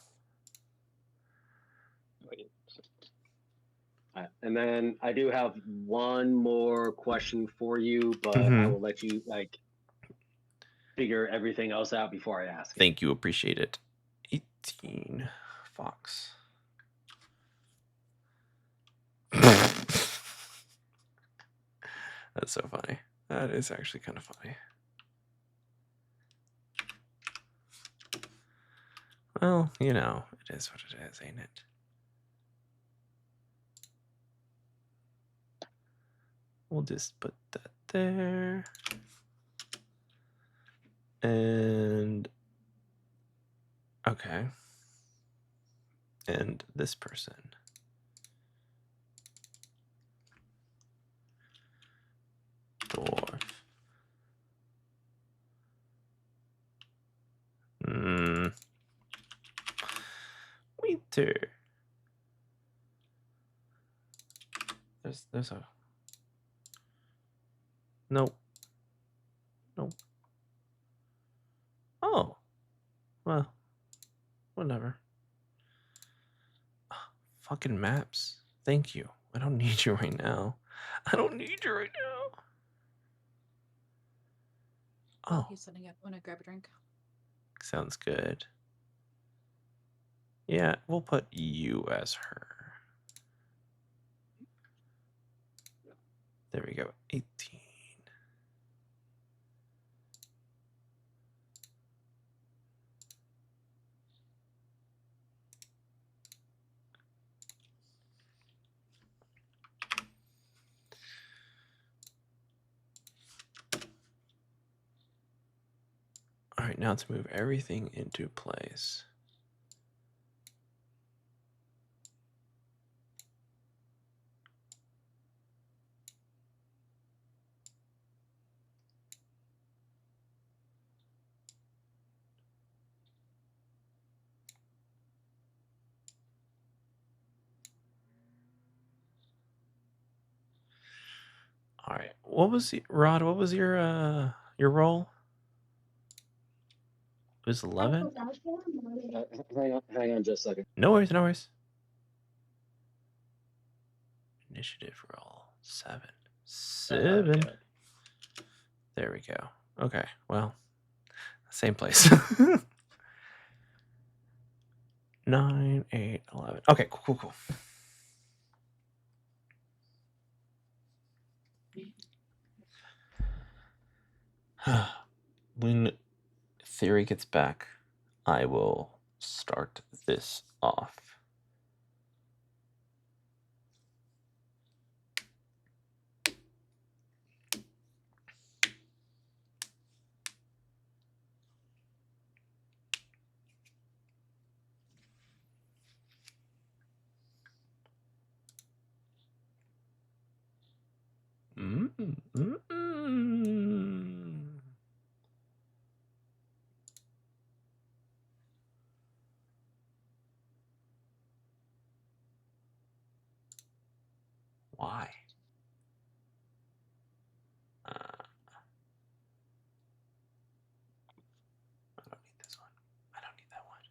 And then I do have one more question for you, but I will let you figure everything else out before I ask. Thank you, appreciate it. 18 fox. That's so funny. That is actually kind of funny. Well, you know, it is what it is, ain't it? We'll just put that there. And okay. And this person. Dwarf. Winter. There's a nope. Oh, well, whatever. Fucking maps. Thank you. I don't need you right now. Oh, he's setting up. I'm gonna grab a drink. Sounds good. Yeah, we'll put you as her. There we go. 18. All right, now to move everything into place. All right. What was Rod? What was your roll? It was 11. Hang on just a second. No worries. Initiative roll 7. 7. There we go. Okay. Well, same place. 9, 8, 11. Okay. Cool. When Theory gets back, I will start this off. Why? I don't need this one. I don't need that one.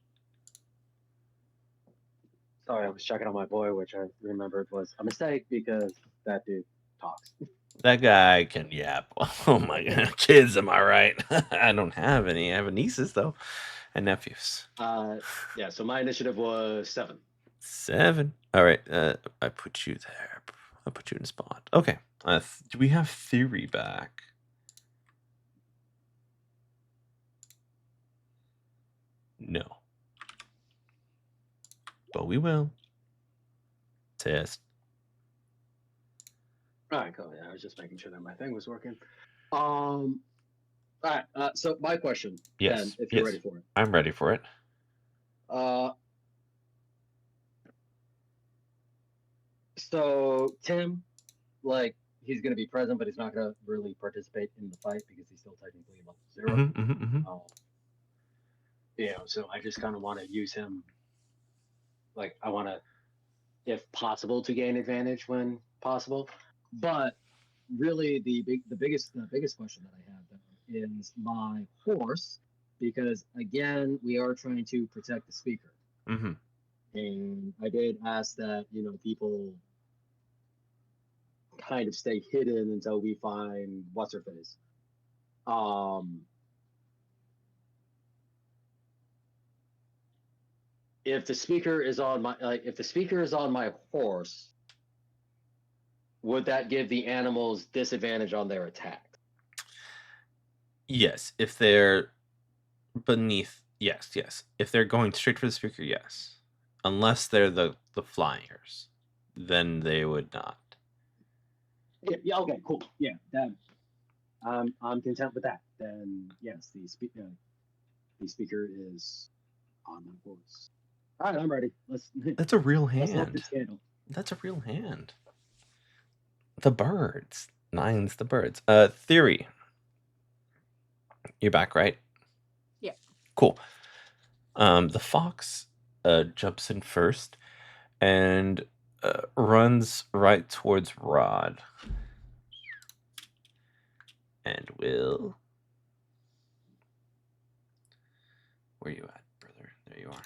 Sorry, I was checking on my boy, which I remembered was a mistake because that dude talks. That guy can yap. Oh my god, kids, am I right? I don't have any. I have nieces though, and nephews. Yeah. So my initiative was 7. 7. All right. I put you there. I put you in a spot. Okay. Do we have Theory back? No. But we will. Test. All right, cool. Yeah, I was just making sure that my thing was working. All right. So my question, Yes. then, if you're ready for it. I'm ready for it. So Tim, like, he's going to be present, but he's not going to really participate in the fight because he's still technically level 0. So I just kind of want to use him. Like, I want to, if possible, to gain advantage when possible. But really, the biggest question that I have though is my horse, because again, we are trying to protect the speaker. And I did ask that people kind of stay hidden until we find what's her face. If the speaker is on my horse, would that give the animals disadvantage on their attack? Yes, if they're beneath. Yes. If they're going straight for the speaker, yes. Unless they're the flyers, then they would not. Yeah. Okay. Cool. Yeah. That. I'm content with that. Then yes, the speaker is on my horse. All right, I'm ready. That's a real hand. Let's look the scandal. That's a real hand. The birds. 9's the birds. Theory. You're back, right? Yeah. Cool. The fox jumps in first and runs right towards Rod. And will. Where you at, brother? There you are.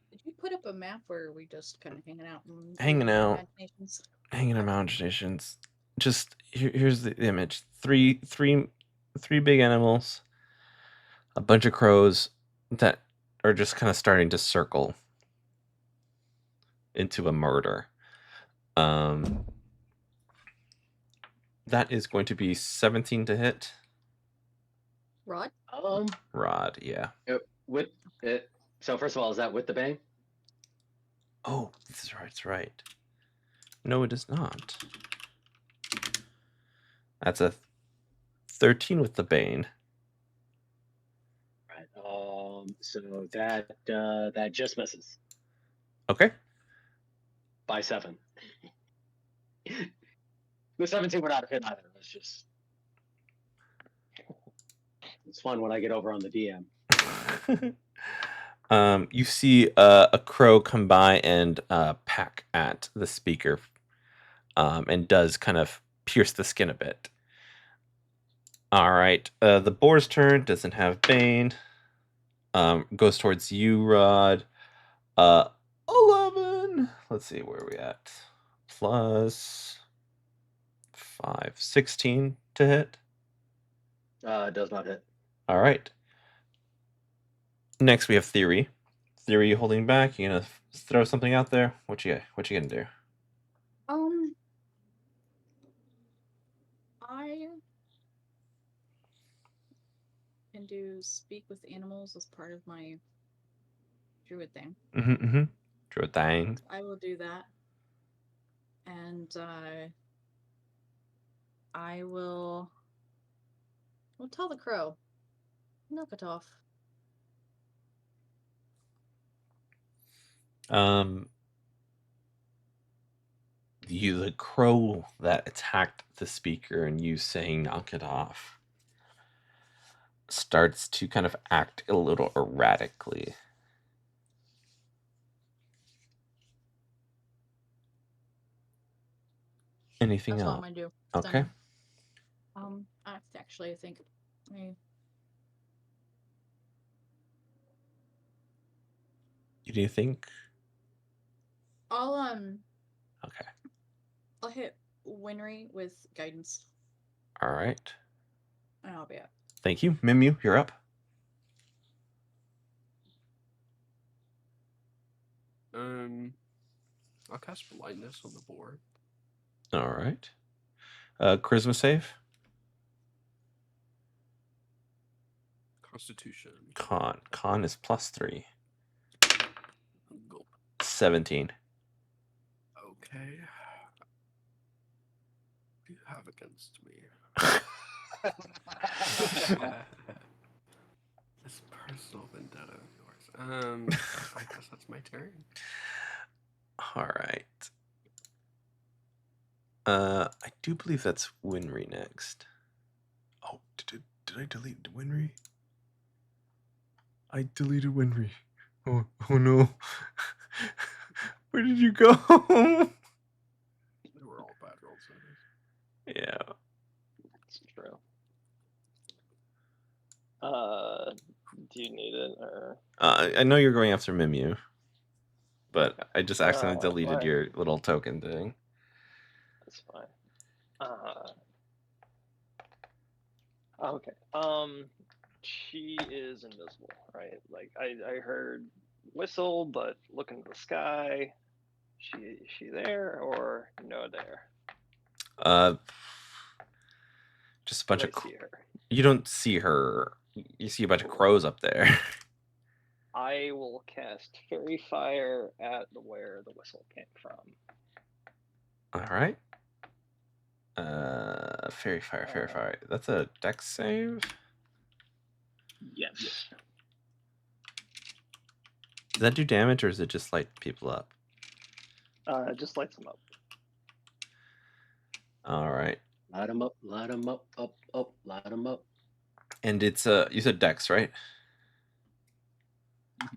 Did you put up a map where we just kind of hanging out? Hanging out. Imaginations? Hanging in imaginations. Just here's the image. Three big animals. A bunch of crows that are just kind of starting to circle into a murder. That is going to be 17 to hit. Rod? Rod, yeah. With it. So first of all, is that with the bang? Oh, that's right. No, it is not. That's a 13 with the bane. Right. So that just misses. Okay. By 7. The 17 would not have hit either. It's fun when I get over on the DM. You see a crow come by and peck at the speaker, and does kind of pierce the skin a bit. All right, the boar's turn. Doesn't have bane. Goes towards you, Rod. 11. Let's see where are we at. Plus 5, 16 to hit. Does not hit. All right. Next we have Theory. Theory holding back. You gonna throw something out there? What you gonna do? I can do speak with animals as part of my druid thing. Sure thing. I will do that. And I will tell the crow. Knock it off. The crow that attacked the speaker and you saying knock it off starts to kind of act a little erratically. Anything That's else? what I'm gonna do. Okay. I think. You do think? I'll Okay. I'll hit Winry with guidance. All right. And I'll be up. Thank you. Mimu, you're up. I'll cast blindness on the board. All right. Charisma save. Constitution. Con is +3. Gulp. 17. Okay. What do you have against me? This personal vendetta of yours. I guess that's my turn. All right. I do believe that's Winry next. Oh, did I delete Winry? I deleted Winry. Oh no. Where did you go? They were all bad rolls. Yeah. That's true. Do you need it or? I know you're going after Mimu, but I just accidentally deleted fine. your little token thing. That's fine. Okay. She is invisible, right? Like I heard whistle, but look into the sky. She there or no there? Just a bunch Do of. I see her? You don't see her. You see a bunch of crows up there. I will cast Fairy Fire at where the whistle came from. All right. Fairy Fire. That's a dex save? Yes. Does that do damage or is it just light people up? It just lights them up. All right. Light them up, light them up, light them up. And it's you said dex, right?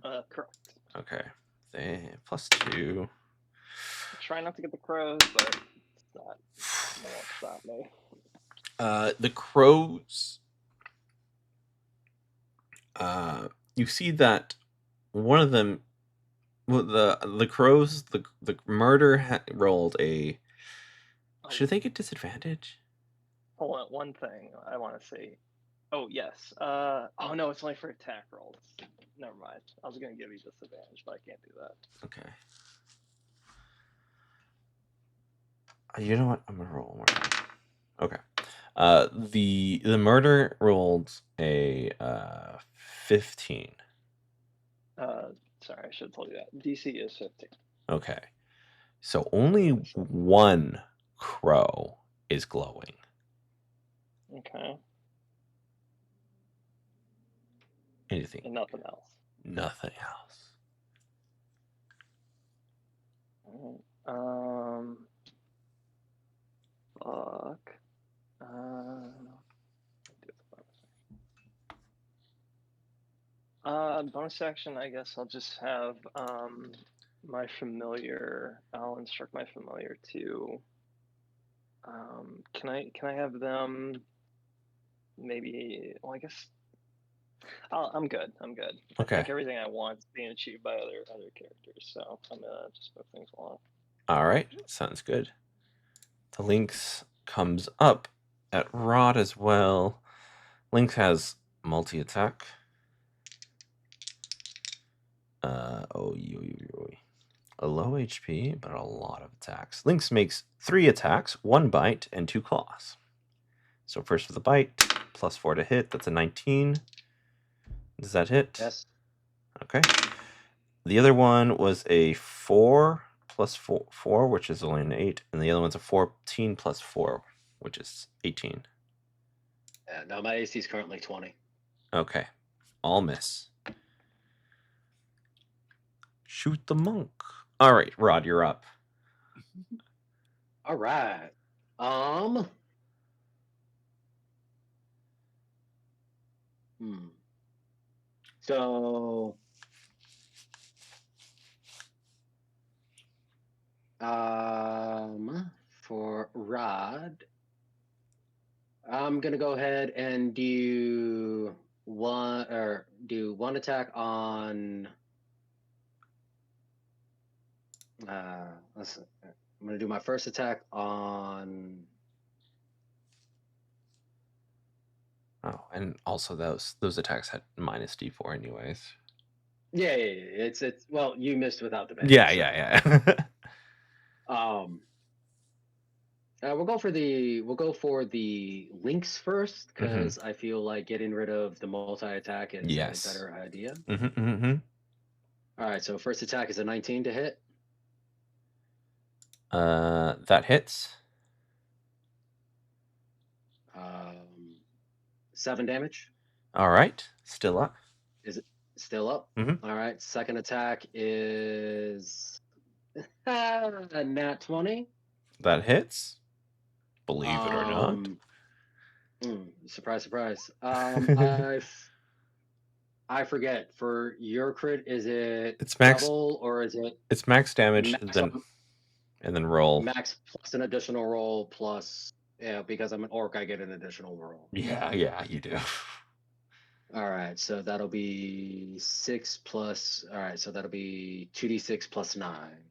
Correct. Okay. +2. Try not to get the crows, but it's not. It won't stop me. The crows. You see that one of them. Well, the crows. The murder rolled a. Should they get disadvantage? Hold on, one thing I want to say. Oh yes. Oh no, it's only for attack rolls. Never mind. I was gonna give you disadvantage, but I can't do that. Okay. You know what? I'm gonna roll one more time. Okay. The murder rolled a 15. Sorry, I should have told you that. DC is 15. Okay. So only one crow is glowing. Okay. Anything? And nothing else. Nothing else. Fuck. Bonus action, I guess I'll just have my familiar. I'll instruct my familiar to. Can I have them? Maybe. Well, I guess. I'm good. Okay. I think everything I want is being achieved by other characters, so I'm gonna just move things along. All right, sounds good. The Lynx comes up at Rod as well. Lynx has multi-attack. A low HP, but a lot of attacks. Lynx makes 3 attacks, 1 bite, and 2 claws. So first for the bite, +4 to hit, that's a 19. Does that hit? Yes. Okay. The other one was a 4 plus 4, which is only an 8, and the other one's a 14 plus 4, which is 18. Yeah, no, my AC is currently 20. Okay. All miss. Shoot the monk. All right, Rod, you're up. All right. So for Rod, I'm gonna go ahead and do one attack on let's see. I'm gonna do my first attack on Oh, and also those attacks had minus D4 anyways. yeah. It's well, you missed without the bang. Yeah, so, yeah. we'll go for the links first because I feel like getting rid of the multi attack is Yes. a better idea. Mm-hmm. All right, so first attack is a 19 to hit. That hits. 7 damage. All right, still up. Is it still up? Mhm. All right, second attack is a nat 20. That hits. Believe it or not. Surprise, surprise. I forget. For your crit, is it It's max. double or is it It's max damage, max, and then roll. max plus an additional roll plus because I'm an orc, I get an additional roll. Yeah, you do. All right, so that'll be 6 plus. All right, so that'll be 2d6 plus 9.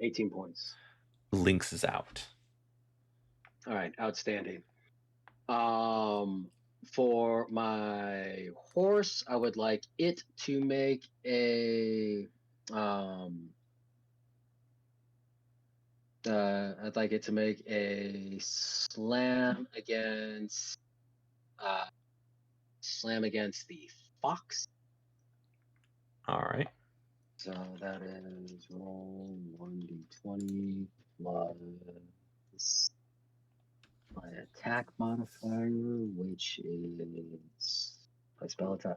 18 points. Lynx is out. All right, outstanding. For my horse, I would like it to make I'd like it to make a slam against the fox. All right. So that is roll 1d20 plus my attack modifier, which is my spell attack.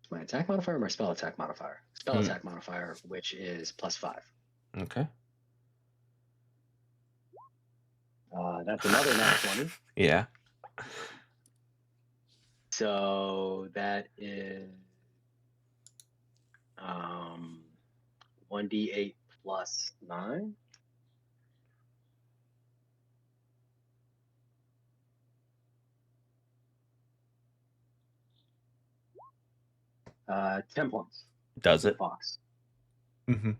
My attack modifier or my spell attack modifier? Spell attack modifier, which is plus 5. Okay. That's another nat 20. Yeah. So that is 1d8 plus 9. Uh, 10 points. Does it? Fox. Mm-hmm.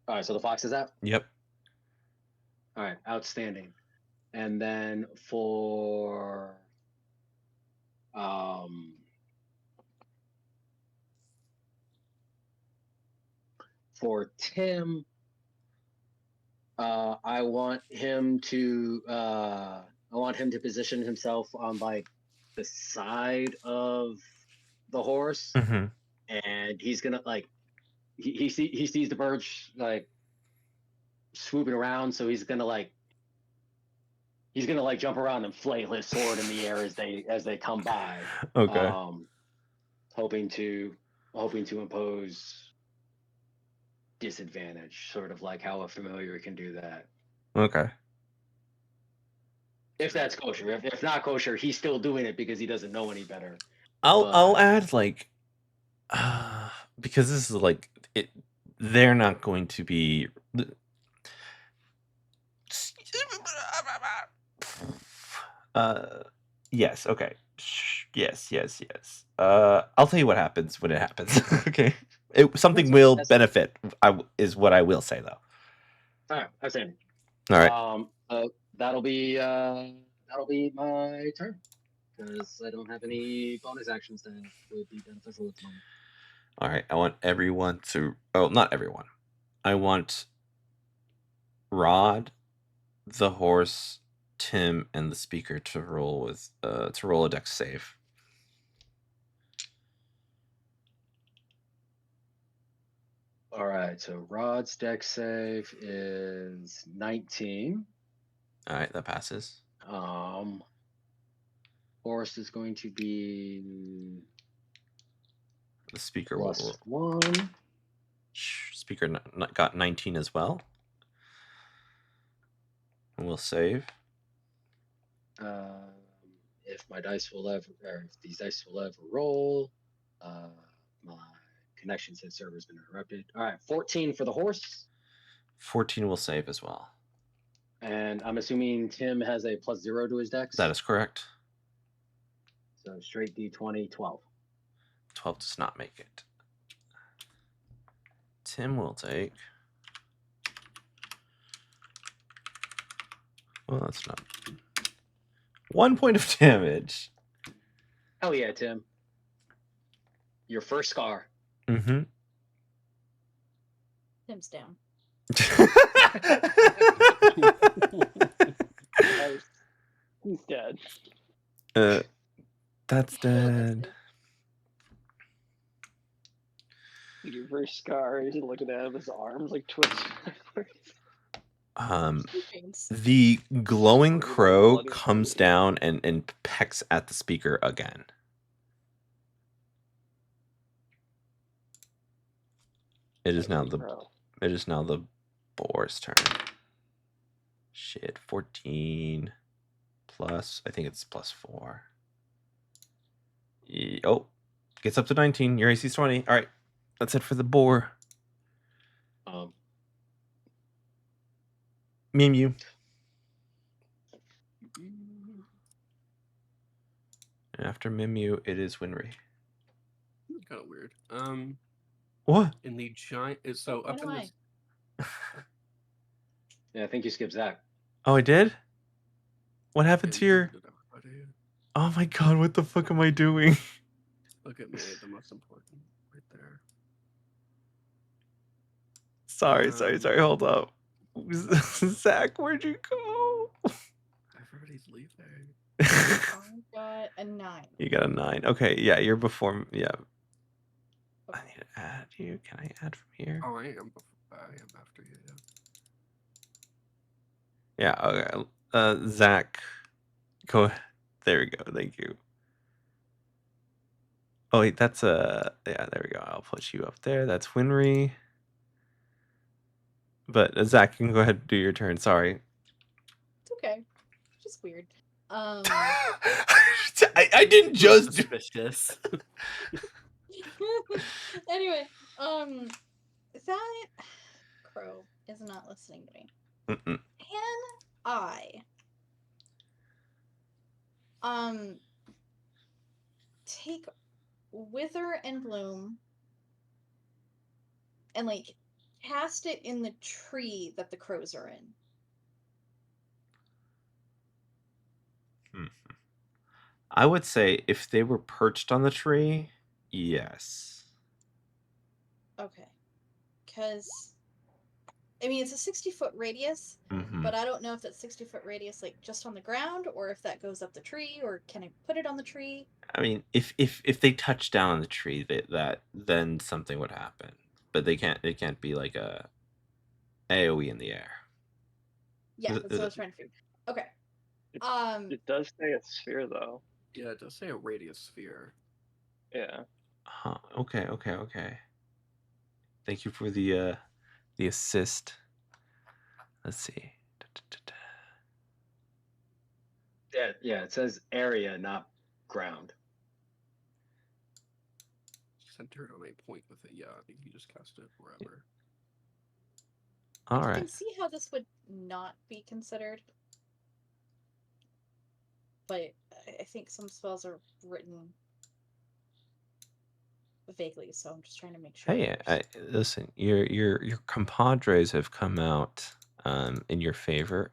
All right, so the fox is out. Yep. All right, outstanding. And then for Tim, I want him to position himself on like the side of the horse, and he's gonna like he sees the birds like swooping around, so he's gonna jump around and flail his sword in the air as they come by. Okay. Hoping to impose disadvantage, sort of like how a familiar can do that. Okay. If that's kosher. If not kosher, he's still doing it because he doesn't know any better. I'll add like because this is like it. They're not going to be. Yes. Okay. Yes. I'll tell you what happens when it happens. Okay. Something will benefit. Is what I will say though. All right, I'm saying. All right. That'll be my turn because I don't have any bonus actions that would be beneficial at the moment. All right. I want everyone to. Oh, not everyone. I want Rod, the horse, Tim and the speaker to roll a dex save. All right, so Rod's dex save is 19. All right, that passes. Forrest is going to be The speaker +1. Speaker got 19 as well. And we'll save. If these dice will ever roll, my connection to the server has been interrupted. All right, 14 for the horse. 14 will save as well. And I'm assuming Tim has a +0 to his dex. That is correct. So straight D20, 12. 12 does not make it. Tim will take. Well, that's not. 1 point of damage. Hell yeah, Tim. Your first scar. Mm-hmm. Tim's down. He's dead. That's dead. Your first scar, he's looking at him, his arms like twisted. The glowing crow comes down and pecks at the speaker again. It is now the boar's turn. Shit, 14 plus, I think it's +4. Oh, gets up to 19. Your AC's 20. All right, that's it for the boar. Mew. After Mew, it is Winry. Kind of weird. What? In the giant, so up in this. Yeah, I think you skipped Zach. Oh, I did? What happened to your... Oh my god, what the fuck am I doing? Look at me, the most important, right there. Sorry, hold up. Zach, where'd you go? Everybody's leaving. I got a 9. You got a 9. Okay, yeah, you're before... Yeah. I need to add you. Can I add from here? Oh, I am after you, yeah. Yeah, okay. Zach, go. There we go. Thank you. Oh, wait, that's yeah, there we go. I'll put you up there. That's Winry. But Zach, you can go ahead and do your turn. Sorry. It's okay. It's just weird. I didn't just suspicious. Anyway, that crow is not listening to me. Mm-mm. Can I take Wither and Bloom and like cast it in the tree that the crows are in? I would say if they were perched on the tree, yes. Okay. Because, I mean, it's a 60-foot radius, but I don't know if that's 60-foot radius, like, just on the ground, or if that goes up the tree, or can I put it on the tree? I mean, if they touch down on the tree, then something would happen. But they can't be like a AoE in the air. Yeah, that's what I was trying to figure. Okay. It does say a sphere, though. Yeah, it does say a radius sphere. Yeah. Huh. Okay. Thank you for the assist. Let's see. Yeah, it says area, not ground. Centered on a point with it. Yeah, I think you just cast it wherever. All I right. can see how this would not be considered, but I think some spells are written vaguely, so I'm just trying to make sure. Hey, listen, your compadres have come out in your favor.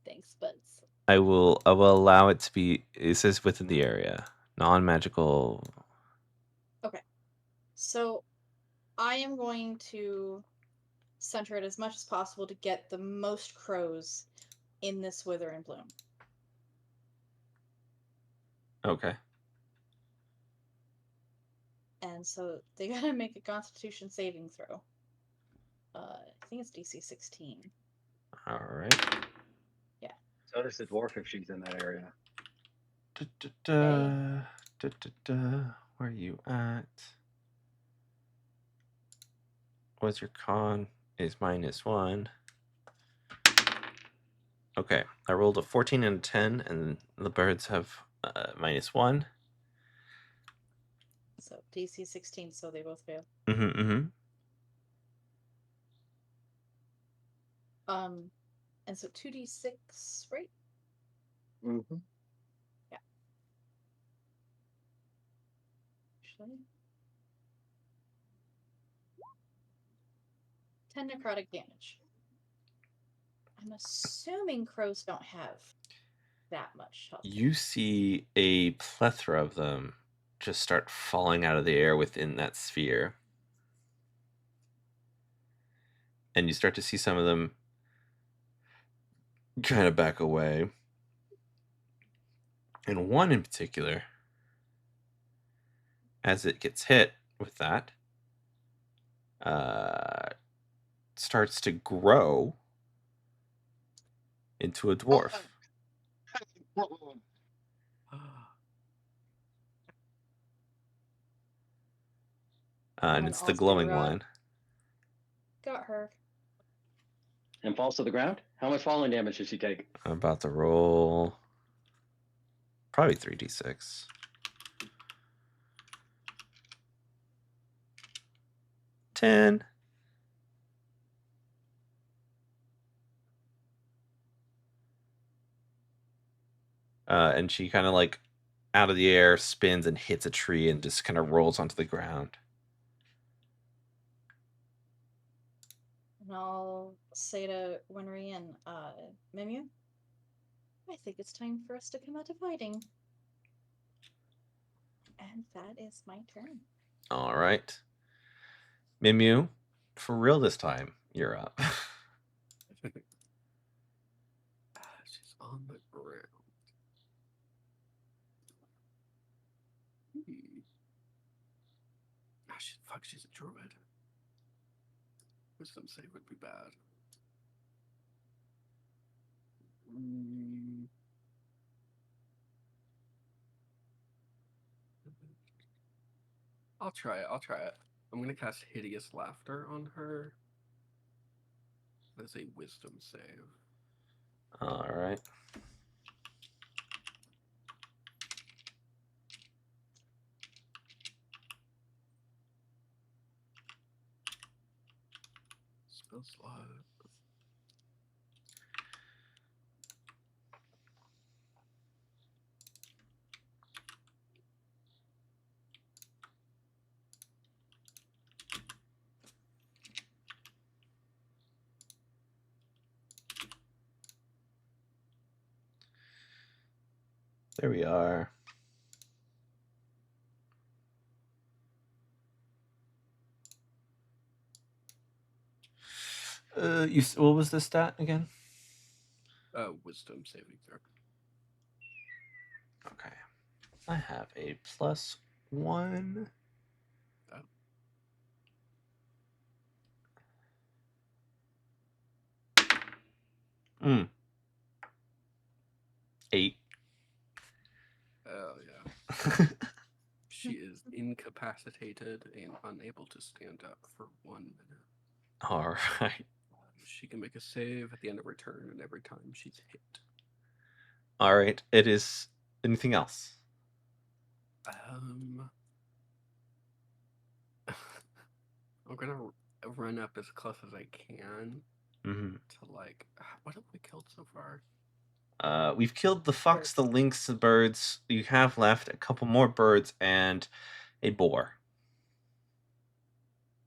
Thanks, buds. I will allow it to be. It says within the area, non-magical. Okay, so I am going to center it as much as possible to get the most crows in this wither and bloom. Okay. And so they gotta make a Constitution saving throw. I think it's DC 16. All right. So does the dwarf if she's in that area. Where are you at? What's your con? Is -1. Okay, I rolled a 14 and a 10, and the birds have -1. So DC 16, so they both fail. And so 2d6, right? Mm-hmm. Yeah. Actually. 10 necrotic damage. I'm assuming crows don't have that much health. You see a plethora of them just start falling out of the air within that sphere. And you start to see some of them kind of back away. And one in particular, as it gets hit with that, starts to grow into a dwarf. And it's the glowing one. Got her. And falls to the ground? How much falling damage does she take? I'm about to roll probably 3d6. $10. And she kind of like out of the air spins and hits a tree and just kind of rolls onto the ground. And I'll say to Winry and Mimu, I think it's time for us to come out of hiding. And that is my turn. All right. Mimu, for real this time, you're up. She's on the ground. Fuck, she's a druid. Wisdom save would be bad. I'll try it. I'm gonna cast Hideous Laughter on her. That's a wisdom save. All right. Spell slot. There we are. What was the stat again? Wisdom saving throw. Okay. I have a +1. Oh. 8. Oh yeah. She is incapacitated and unable to stand up for 1 minute. All right. She can make a save at the end of her turn, and every time she's hit. All right. It is anything else? I'm gonna run up as close as I can to like. What have we killed so far? We've killed the fox, the lynx, the birds. You have left a couple more birds and a boar.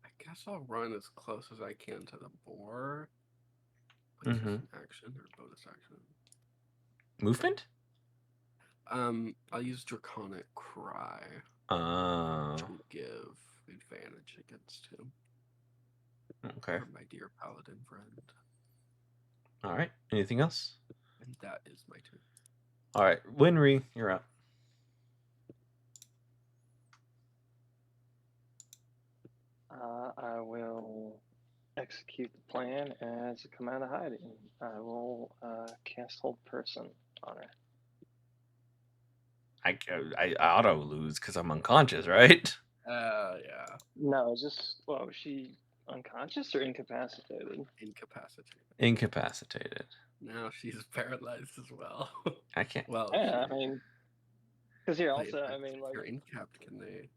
I guess I'll run as close as I can to the boar. Which is an action or bonus action. Movement? I'll use Draconic Cry. Which will give advantage against him. Okay. For my dear paladin friend. All right. Anything else? That is my turn. All right, Winry, you're up. I will execute the plan as a come out of hiding. I will cast Hold Person on her. I auto lose because I'm unconscious, right? Yeah. No, just was she unconscious or incapacitated? Incapacitated. Incapacitated. Now she's paralyzed as well. I can't. Well, Yeah, I mean, because here wait, also, but I mean, if like, you're incapped, can they?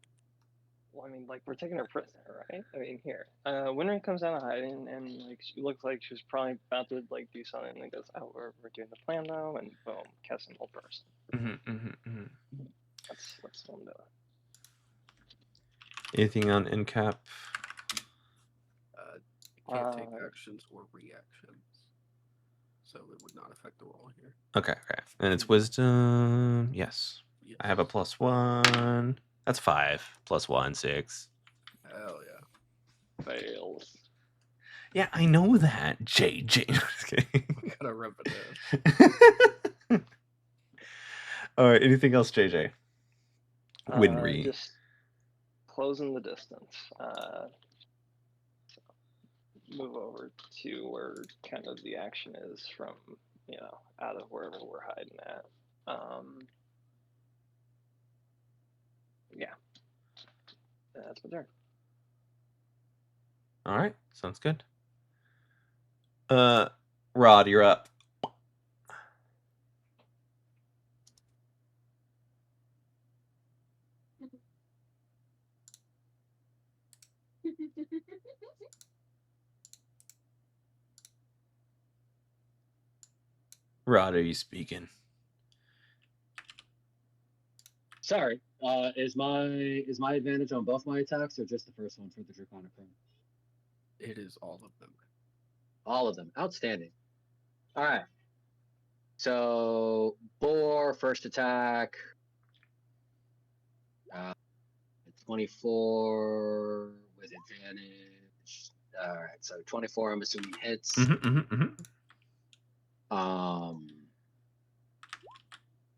well, I mean, like we're taking her prisoner, right? I mean, here, Winter comes out of hiding, and like she looks like she was probably about to like do something, and goes, "Oh, we're doing the plan now," and boom, casting Hold Person. That's what I'm doing. Anything on incap? Can't take actions or reactions, so it would not affect the roll here. Okay. And it's wisdom. Yes. I have a +1. That's 5. +1, 6. Hell yeah. Fails. Yeah, I know that, JJ. Just kidding. Gotta rub it in. All right. Anything else, JJ? Winry. Just closing the distance. Move over to where kind of the action is from, out of wherever we're hiding at. Yeah. That's my turn. All right. Sounds good. Rod, you're up. Rod, are you speaking? Sorry. Is my advantage on both my attacks or just the first one for the Draconic Ring? It is all of them. All of them. Outstanding. All right. So Boar first attack. 24 with advantage. All right. So 24. I'm assuming hits.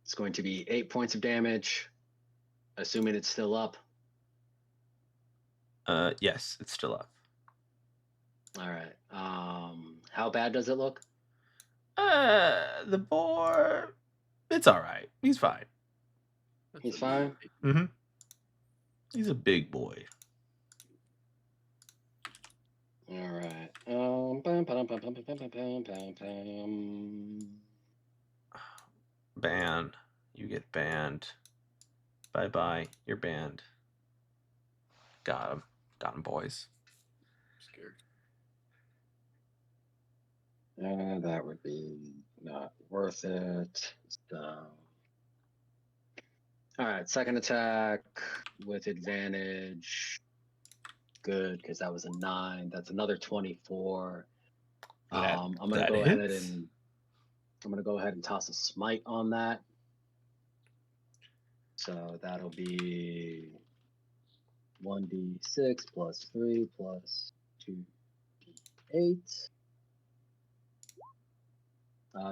It's going to be 8 points of damage. Assuming it's still up. Yes, it's still up. All right. How bad does it look? The boar. It's all right. He's fine. He's fine. He's a big boy. All right. Ban. You get banned. Bye. You're banned. Got him, boys. Scared. That would be not worth it. So. All right, second attack with advantage. Good, because that was a 9. That's another 24. I'm gonna go ahead and toss a smite on that. So that'll be 1d6 plus 3 plus 2d8.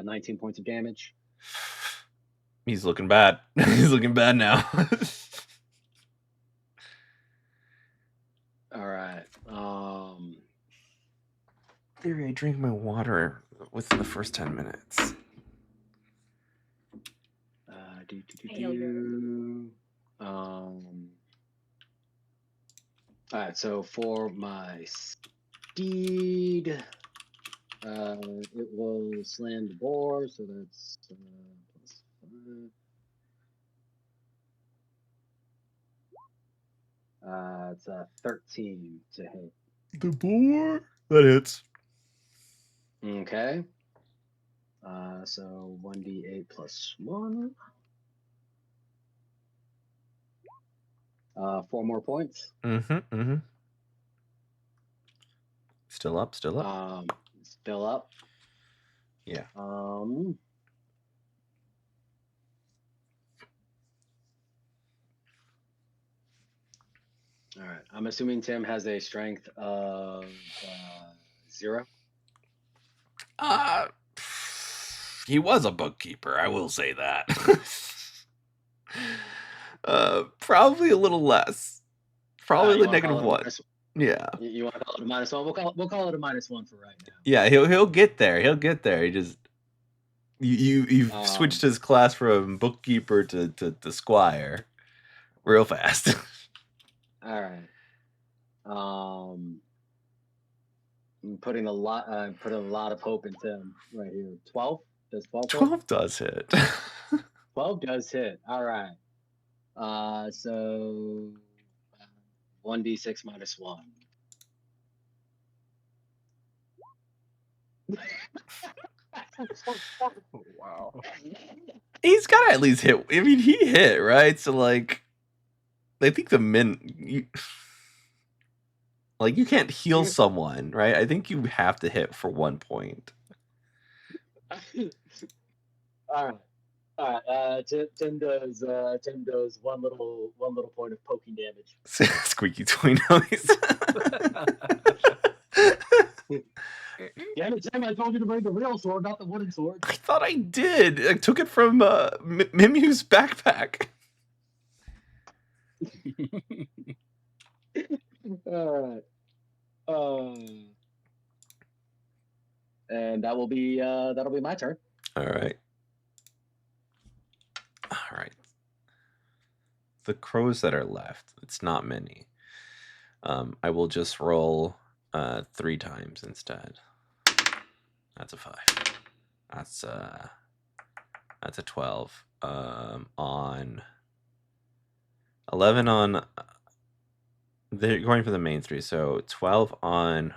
19 points of damage. He's looking bad. He's looking bad now. All right. Theory, I drink my water within the first 10 minutes. All right, so for my steed, it will slam the boar, so that's plus 5. It's 13 to hit. The boar? That hits. Okay. So 1d8 plus 1. 4 more points. Still up. Still up. Yeah. All right. I'm assuming Tim has a strength of 0. He was a bookkeeper, I will say that. Probably a little less. Probably You the wanna call negative it a one. minus? Yeah. You want to call it a -1? We'll call it a -1 for right now. Yeah, he'll get there. He'll get there. He just you've switched his class from bookkeeper to squire real fast. All right. I'm putting a lot of hope into him right here. 12? Does 12 hit? 12 does hit. 12 does hit. All right. So 1d6 -1. Wow. He's got to at least hit. I mean, he hit, right? So, like, I think the you can't heal someone, right? I think you have to hit for 1 point. All right. All right. Tim does one little point of poking damage. Squeaky toy noise. Damn it, Tim! I told you to bring the real sword, not the wooden sword. I thought I did. I took it from Mimiu's backpack. All right. And that'll be my turn. All right. All right. The crows that are left, it's not many. I will just roll 3 times instead. That's a 5. That's a 12. On 11 on. They're going for the main 3, so 12 on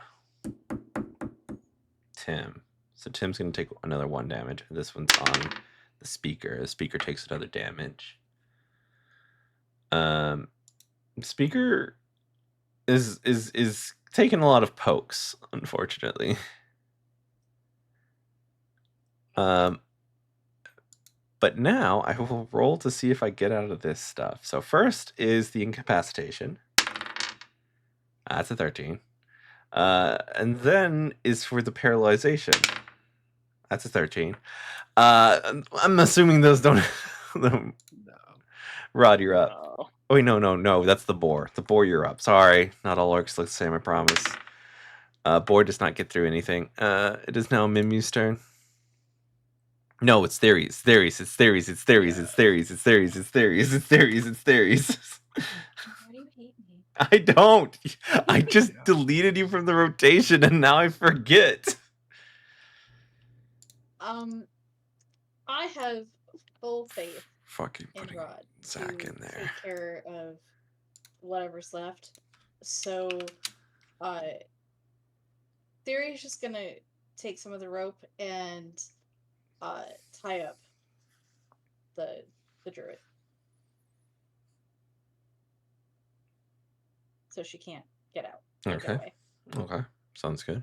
Tim. So Tim's going to take another 1 damage. This one's on the speaker. The speaker takes another damage. Speaker is taking a lot of pokes, unfortunately. But now I will roll to see if I get out of this stuff. So first is the incapacitation. That's a 13. And then is for the paralyzation. That's a 13. I'm assuming those don't. No. Rod, you're up. No. Oh, wait, no. That's the boar. The boar, you're up. Sorry. Not all orcs look the same, I promise. Boar does not get through anything. It is now Mimiu's turn. No, it's theories. Why do you hate me? I don't. I just deleted you from the rotation and now I forget. I have full faith Fucking in putting Rod Zach to in there. take care of whatever's left. So, Theory's just gonna take some of the rope and tie up the druid, so she can't get out. Okay. Okay. Sounds good.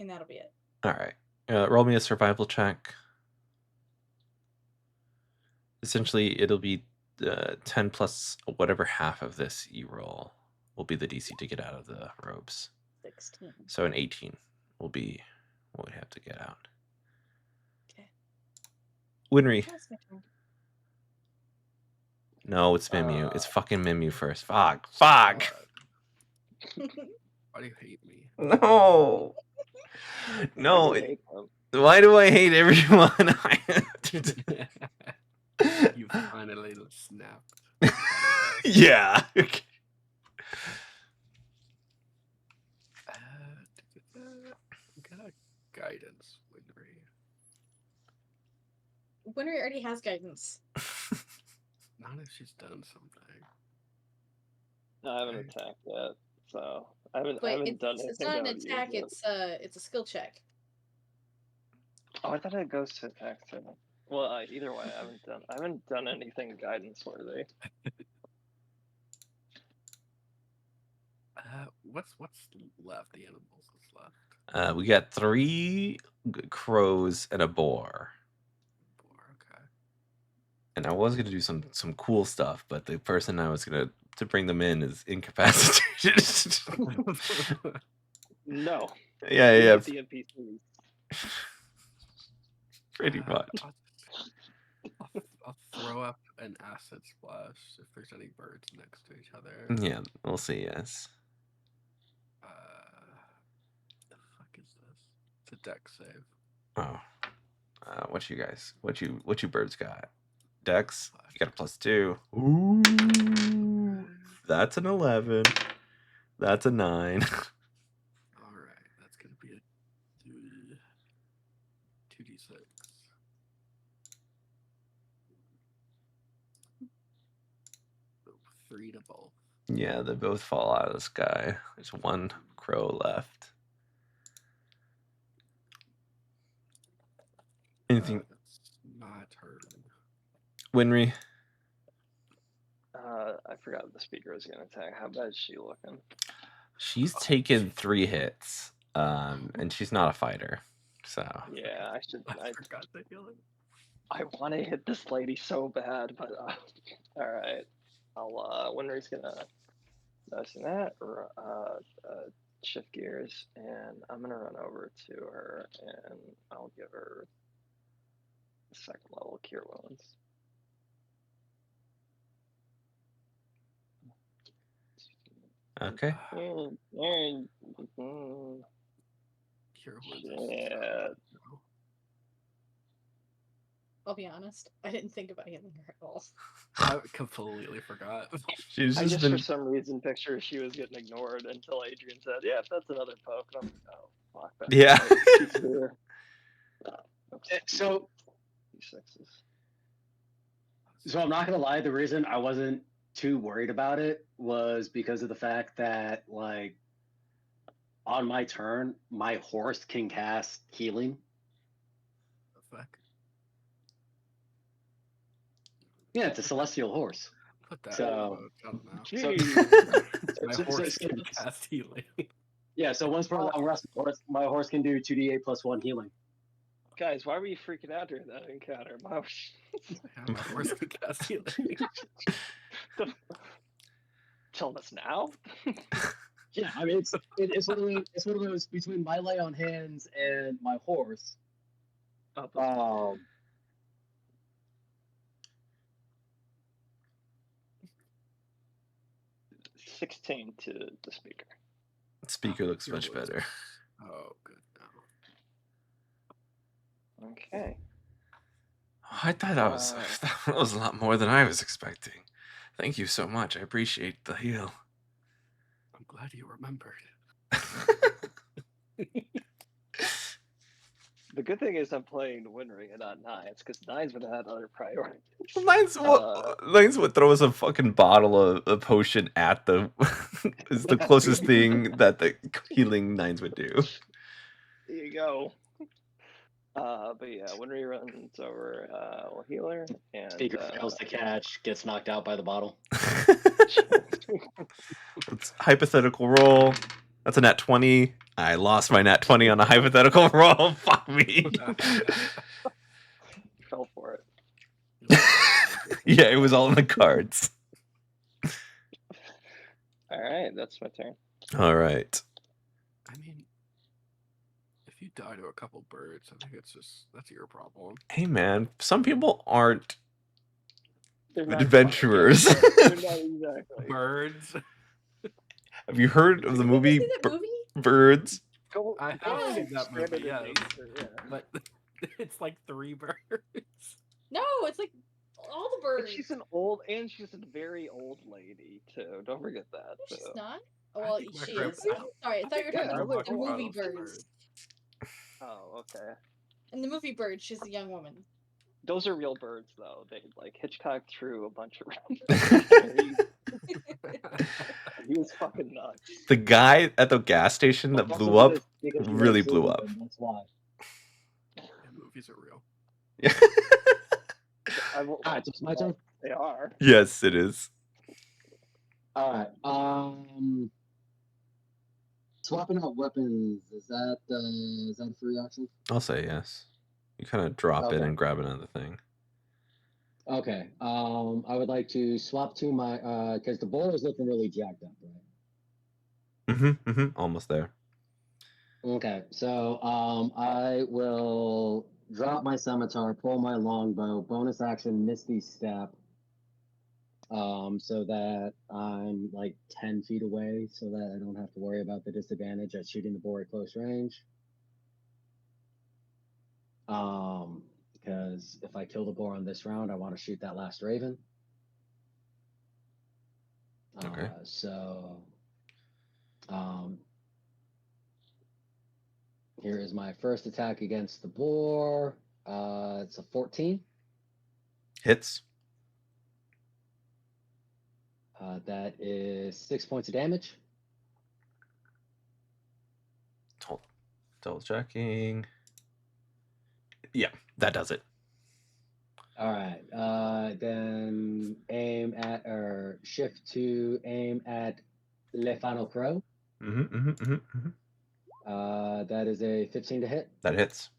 And that'll be it. All right. Roll me a survival check. Essentially, it'll be 10 plus whatever half of this you roll will be the DC to get out of the ropes. 16. So an 18 will be what we have to get out. Okay. Winry. That's my turn. No, it's Mimiu. It's fucking Mimiu first. Fuck. Fuck. Why do you hate me? No. No. I hate them. Why do I hate everyone? You finally snapped. Yeah. Get a guidance, Winry. Winry already has guidance. Not if she's done something. No, I haven't attacked yet, so I haven't But done anything. it's not an that would use attack. it. It's a skill check. Oh, I thought it goes to attack too. Well, either way, I haven't done anything guidance worthy. What's left? The animals that's left. We got 3 crows and a boar. Okay. And I was gonna do some cool stuff, but the person I was gonna to bring them in is incapacitated. No. Yeah. The NPCs. Pretty much. I'll throw up an acid splash if there's any birds next to each other. Yeah, we'll see. Yes. The fuck is this? It's a deck save. Oh, what you guys? What you birds got? Dex, you got a +2. Ooh, that's an 11. That's a 9. All right, that's gonna be a 2d6. So 3 to both. Yeah, they both fall out of the sky. There's one crow left. Anything? It's my turn. Winry? I forgot the speaker was gonna attack. How bad is she looking? She's taken 3 hits, and she's not a fighter. So Yeah, I forgot the healing. I want to hit this lady so bad, but all right. I'll Winry's gonna notice that or shift gears, and I'm gonna run over to her and I'll give her second level cure wounds. okay. Cure wounds. Yeah. I'll be honest, I didn't think about healing her at all. I completely forgot. She's I just just been. for some reason picture she was getting ignored until Adrian said, "Yeah, if that's another poke." And I'm like, "Oh, fuck that." Yeah. She's here. So D6s. So I'm not gonna lie, the reason I wasn't too worried about it was because of the fact that, like, on my turn, my horse can cast healing. The fuck? Yeah, it's a celestial horse. Put that So- in the now. Jeez. My so- horse so- can cast healing. Yeah, so once per long rest, my horse can do 2d8 plus 1 healing. Guys, why were you freaking out during that encounter? My horse can cast healing. Telling us now? Yeah, I mean, it's one of those between my lay on hands and my horse. Oh, 16 to the speaker. Speaker looks Cure much wounds. better. Oh, good. No. Okay. I thought that was a lot more than I was expecting. Thank you so much. I appreciate the heal. I'm glad you remembered. The good thing is I'm playing Winry and not Nines, because Nines would have had other priorities. Lines would throw us a fucking bottle of a potion at the is the closest thing that the healing Nines would do. There you go. But yeah, Winry runs over healer and Speaker fails to catch, gets knocked out by the bottle. It's hypothetical roll. That's a nat 20. I lost my nat 20 on a hypothetical roll. Fuck me. fell for it. Yeah, it was all in the cards. All right, that's my turn. All right. I mean, if you die to a couple birds, I think that's your problem. Hey, man, some people aren't They're not adventurers. They're not exactly. Birds. Have you heard of the movie, Have you seen that movie? Birds? Go, I go have and seen that expand movie, it in yes. nature, yeah. But it's like 3 birds. No, it's like all the But birds. she's a very old lady too. Don't forget that. No, she's too. not. I Well, think my she grandpa- is. Sorry, I thought you were Yeah, talking I about the look- movie Grandpa's Birds. Oh, okay. In the movie Birds, she's a young woman. Those are real birds, though. They like Hitchcock threw a bunch of. He was fucking nuts. The guy at the gas station that blew up really blew up. That's why. Yeah, movies are real. Yeah. It's my turn. They are. Yes, it is. All right. Swapping out weapons is that a free option? I'll say yes. You kind of drop it Okay. and grab another thing. Okay. I would like to swap to my because the bowl is looking really jacked up, right? Almost there. Okay. So I will drop my scimitar, pull my longbow, bonus action, misty step, so that I'm like 10 feet away, so that I don't have to worry about the disadvantage at shooting the boar at close range. Because if I kill the boar on this round, I want to shoot that last raven. Okay. Here is my first attack against the boar. It's a 14. Hits. That is 6 points of damage. Double checking. Yeah, that does it. All right. Then aim at, or shift to aim at Le Final Crow. That is a 15 to hit. That hits.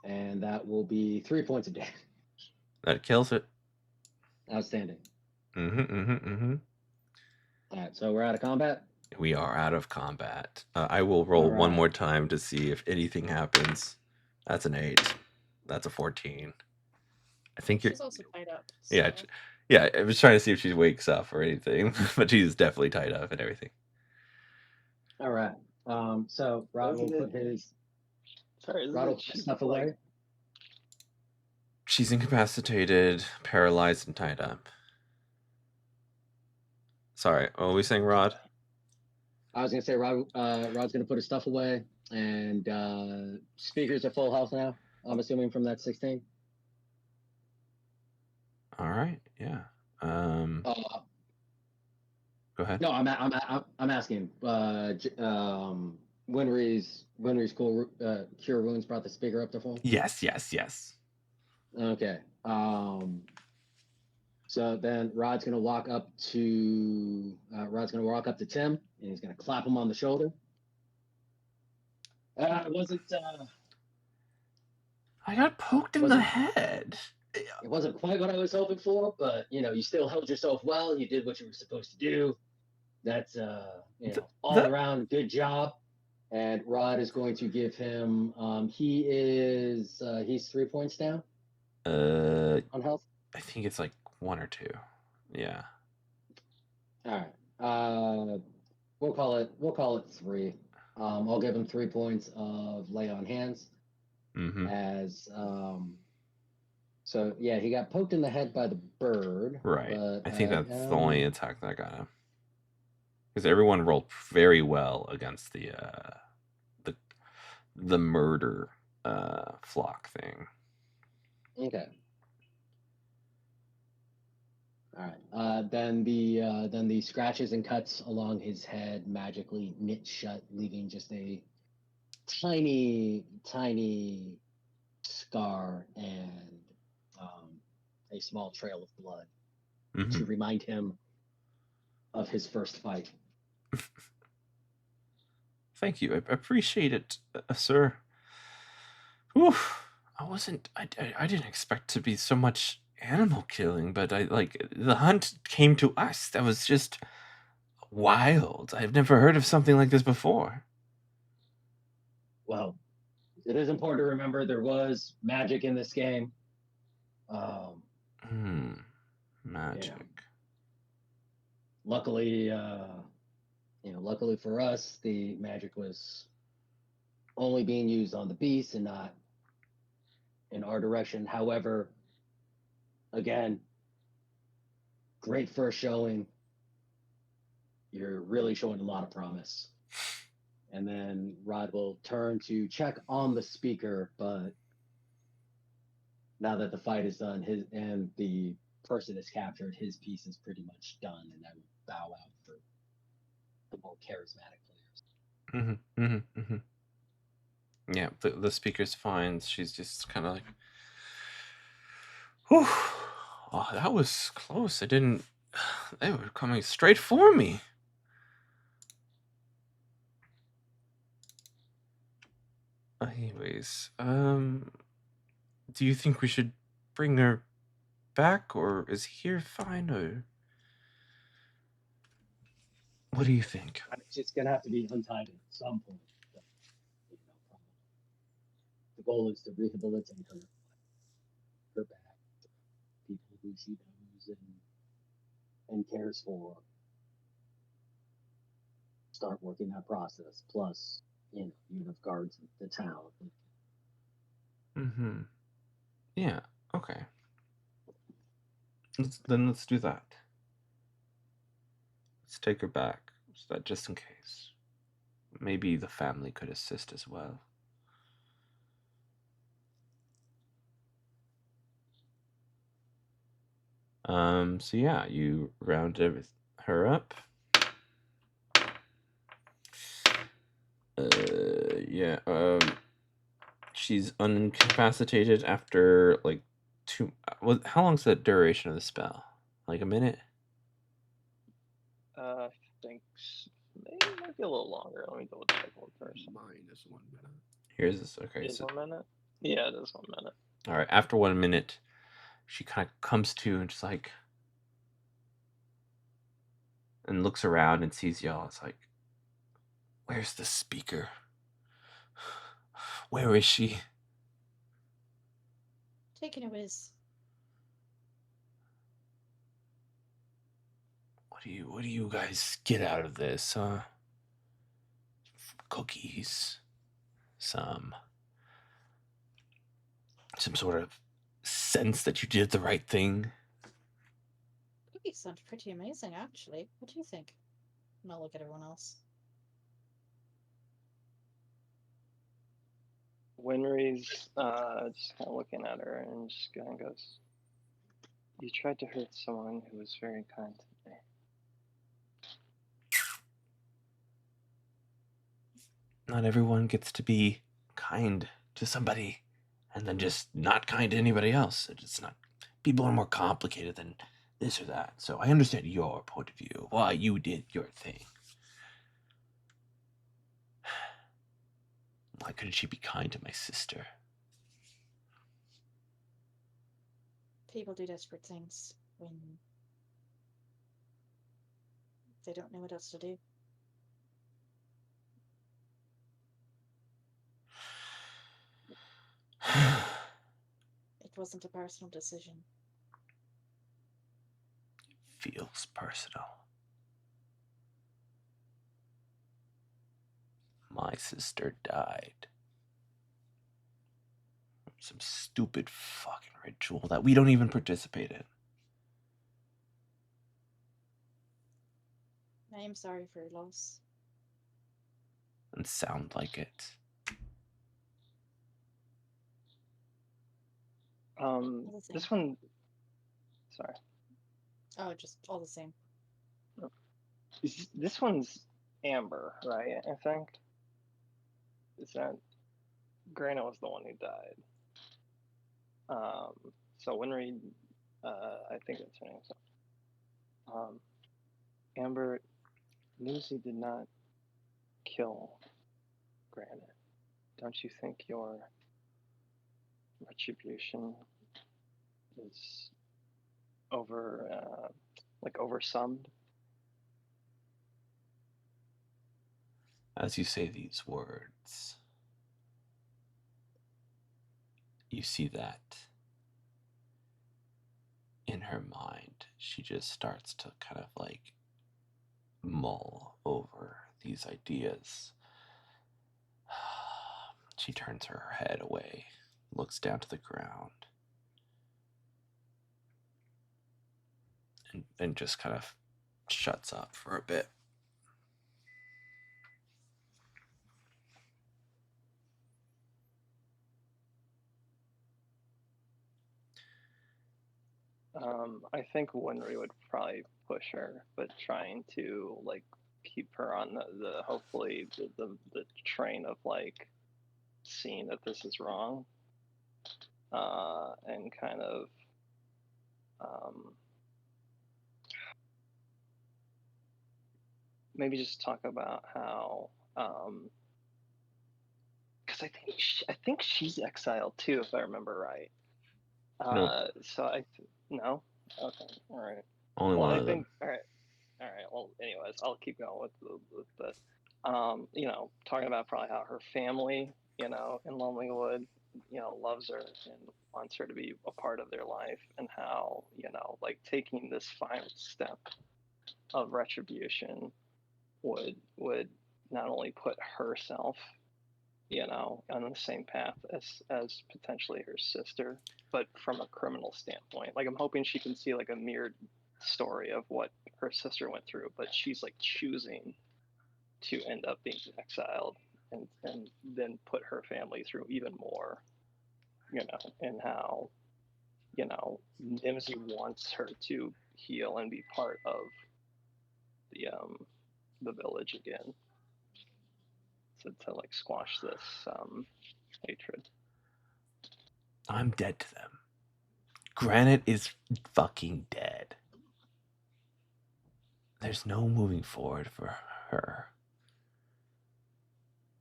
And that will be 3 points of damage. That kills it. Outstanding. All right, so we're out of combat. We are out of combat. I will roll one more time to see if anything happens. That's an 8. That's a 14. I think she's also tied up. So. Yeah. I was trying to see if she wakes up or anything, but she's definitely tied up and everything. All right. So Rod will put his. Sorry, Rod will put stuff away. She's incapacitated, paralyzed, and tied up. Sorry, what were we saying, Rod? I was gonna say Rod's gonna put his stuff away, and speakers are full health now. I'm assuming from that 16. All right. Yeah. Go ahead. No, I'm asking. Winry's cool cure wounds brought the speaker up to full. Yes. Okay. So then Rod's gonna walk up to Tim, and he's gonna clap him on the shoulder. It wasn't. I got poked in the head. It wasn't quite what I was hoping for, but you still held yourself well. You did what you were supposed to do. That's all around good job. And Rod is going to give him. He's 3 points down. On health. I think it's like 1 or 2. Yeah. All right. We'll call it 3. I'll give him 3 points of lay on hands. As so yeah, he got poked in the head by the bird. Right. But, I think that's the only attack that got him. Because everyone rolled very well against the murder flock thing. Okay. All right. Then the scratches and cuts along his head magically knit shut, leaving just a tiny scar and a small trail of blood to remind him of his first fight. Thank you. I appreciate it, sir. Whew. I didn't expect to be so much animal killing, but the hunt came to us. That was just wild. I've never heard of something like this before. Well, it is important to remember there was magic in this game. Magic. Yeah. Luckily for us, the magic was only being used on the beast and not in our direction. However, again, great first showing. You're really showing a lot of promise. And then Rod will turn to check on the speaker, but now that the fight is done, and the person is captured, his piece is pretty much done, and I would bow out for the more charismatic players. Yeah, the speaker's fine. She's just kind of like, whew. Oh, that was close. They were coming straight for me. Anyways, do you think we should bring her back, or is here fine, or what do you think? It's just gonna have to be untied at some point. the goal is to rehabilitate her back, people who she knows and cares for. Start working that process. Plus, you have guards at the town. Mm-hmm. Yeah. Okay. Let's do that. Let's take her back, so that just in case. Maybe the family could assist as well. So yeah, you round her up. Yeah, she's incapacitated after like how long's the duration of the spell? Like a minute? I think maybe it might be a little longer. Let me double check one first. Mine is 1 minute. Here's this. Okay, Is so 1 minute? Yeah, it is 1 minute. all right. After 1 minute, she kind of comes to and just like, and looks around and sees y'all. It's like, where's the speaker? Where is she? Taking a whiz. What do you guys get out of this? Cookies, some sort of sense that you did the right thing. Cookies sound pretty amazing, actually. What do you think? And I'll look at everyone else. Winry's just kind of looking at her and just kind of goes, "You tried to hurt someone who was very kind to me." Not everyone gets to be kind to somebody and then just not kind to anybody else. It's not. People are more complicated than this or that. So I understand your point of view. Why you did your thing. Why couldn't she be kind to my sister? People do desperate things when they don't know what else to do. It wasn't a personal decision. Feels personal. My sister died. Some stupid fucking ritual that we don't even participate in. I am sorry for your loss. And sound like it. This one. Sorry. Oh, just all the same. This one's Amber, right? I think. Is that? Grana was the one who died. So Winry, I think that's her name. So, Amber, Lucy did not kill Grana. Don't you think your retribution is oversummed? As you say these words, you see that in her mind, she just starts to kind of like mull over these ideas. She turns her head away, looks down to the ground, and then just kind of shuts up for a bit. I think Winry would probably push her, but trying to like keep her on the hopefully the train of like seeing that this is wrong, and kind of maybe just talk about how because I think she's exiled too, if I remember right. No. So no. Okay. All right. Only Well, one I of think them. all right. All right. Well, anyways, I'll keep going with the talking about probably how her family, in Lonelywood, loves her and wants her to be a part of their life, and how, like taking this final step of retribution would not only put herself, on the same path as potentially her sister, but from a criminal standpoint. Like, I'm hoping she can see like a mirrored story of what her sister went through, but she's like choosing to end up being exiled, and then put her family through even more, and how, Nimsy wants her to heal and be part of the village again, to like squash this hatred. I'm dead to them. Granite is fucking dead. There's no moving forward for her.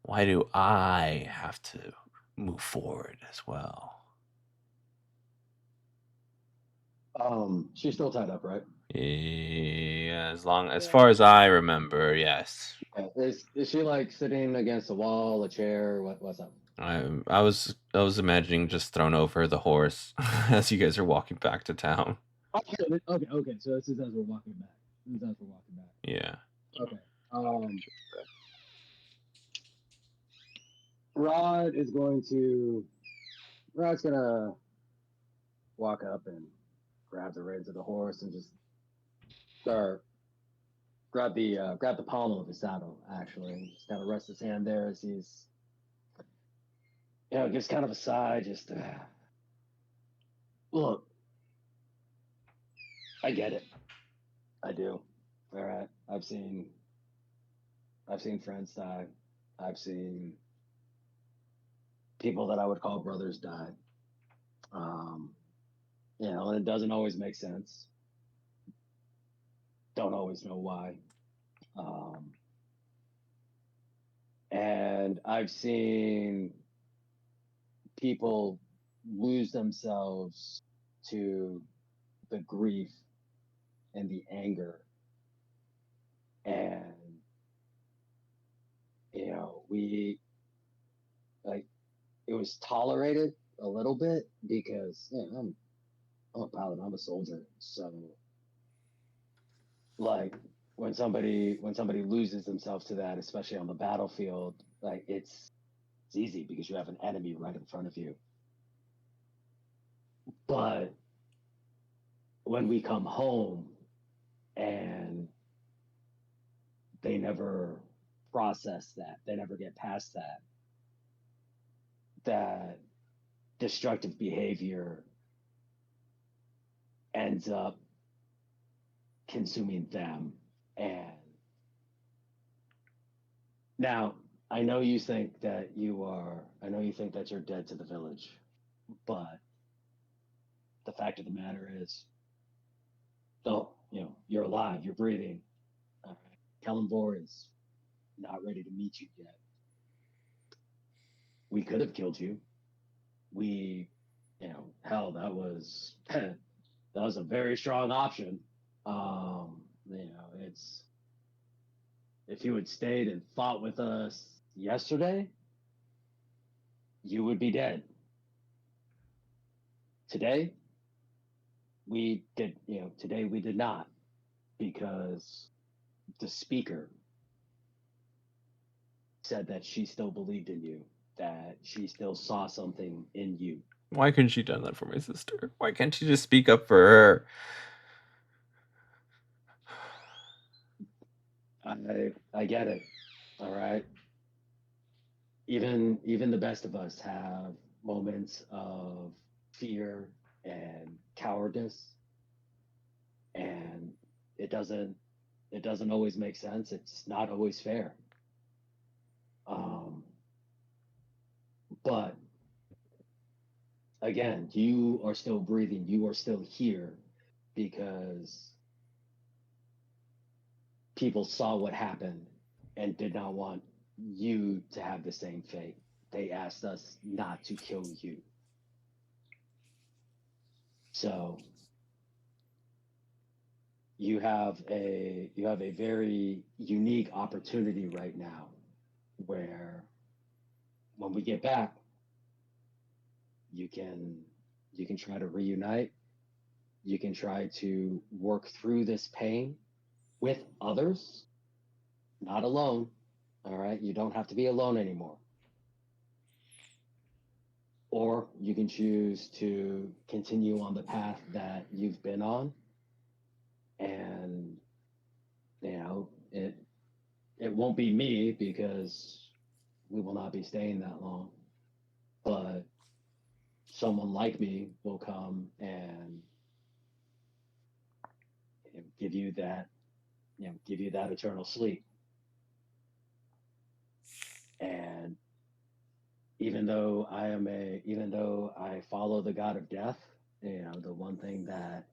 Why do I have to move forward as well? She's still tied up, right? Yeah, as far as I remember, yes. Okay. Is she like sitting against a wall, a chair? What's up? I was imagining just thrown over the horse as you guys are walking back to town. Okay. So this is as we're walking back. Yeah. Okay. Rod's gonna walk up and grab the reins of the horse and just start grab the pommel of his saddle, actually, and just kind of rest his hand there as he's, gives kind of a sigh. Just look, I get it, I do. All right, I've seen friends die. I've seen people that I would call brothers die. And it doesn't always make sense. Don't always know why. And I've seen people lose themselves to the grief and the anger. And, we, like, it was tolerated a little bit because, I'm a pilot, I'm a soldier. So, like, when somebody loses themselves to that, especially on the battlefield, like, it's easy because you have an enemy right in front of you. But when we come home and they never process that, they never get past that destructive behavior ends up consuming them. And now I know you think that you're dead to the village, but the fact of the matter is, you're alive, you're breathing. Kellenvor is not ready to meet you yet. We could have killed you. We, hell, that was that was a very strong option. It's, if you had stayed and fought with us yesterday, you would be dead. Today, today we did not, because the speaker said that she still believed in you, that she still saw something in you. Why couldn't she done that for my sister? Why can't she just speak up for her? I get it. All right. Even the best of us have moments of fear and cowardice, and it doesn't always make sense. It's not always fair. But again, you are still breathing. You are still here because people saw what happened and did not want you to have the same fate. They asked us not to kill you. So you have a very unique opportunity right now, where when we get back, you can try to reunite. You can try to work through this pain with others, not alone. All right, you don't have to be alone anymore. Or you can choose to continue on the path that you've been on, and it won't be me because we will not be staying that long, but someone like me will come and give you that eternal sleep. And even though I follow the god of death, the one thing that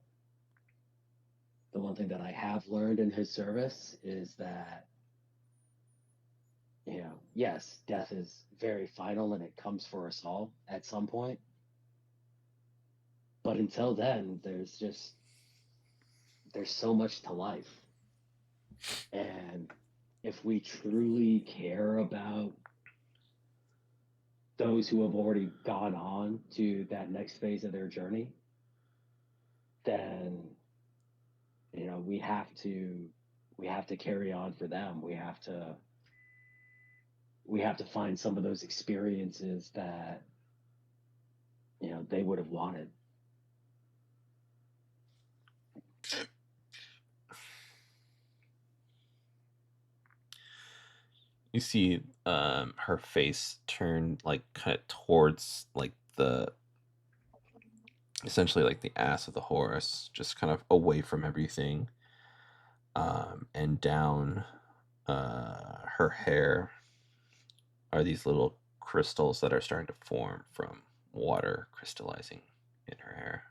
I have learned in his service is that, yes, death is very final and it comes for us all at some point. But until then, there's so much to life. And if we truly care about those who have already gone on to that next phase of their journey, then we have to carry on for them. We have to find some of those experiences that they would have wanted. You see her face turn like kind of towards like essentially like the ass of the horse, just kind of away from everything, and down her hair are these little crystals that are starting to form from water crystallizing in her hair.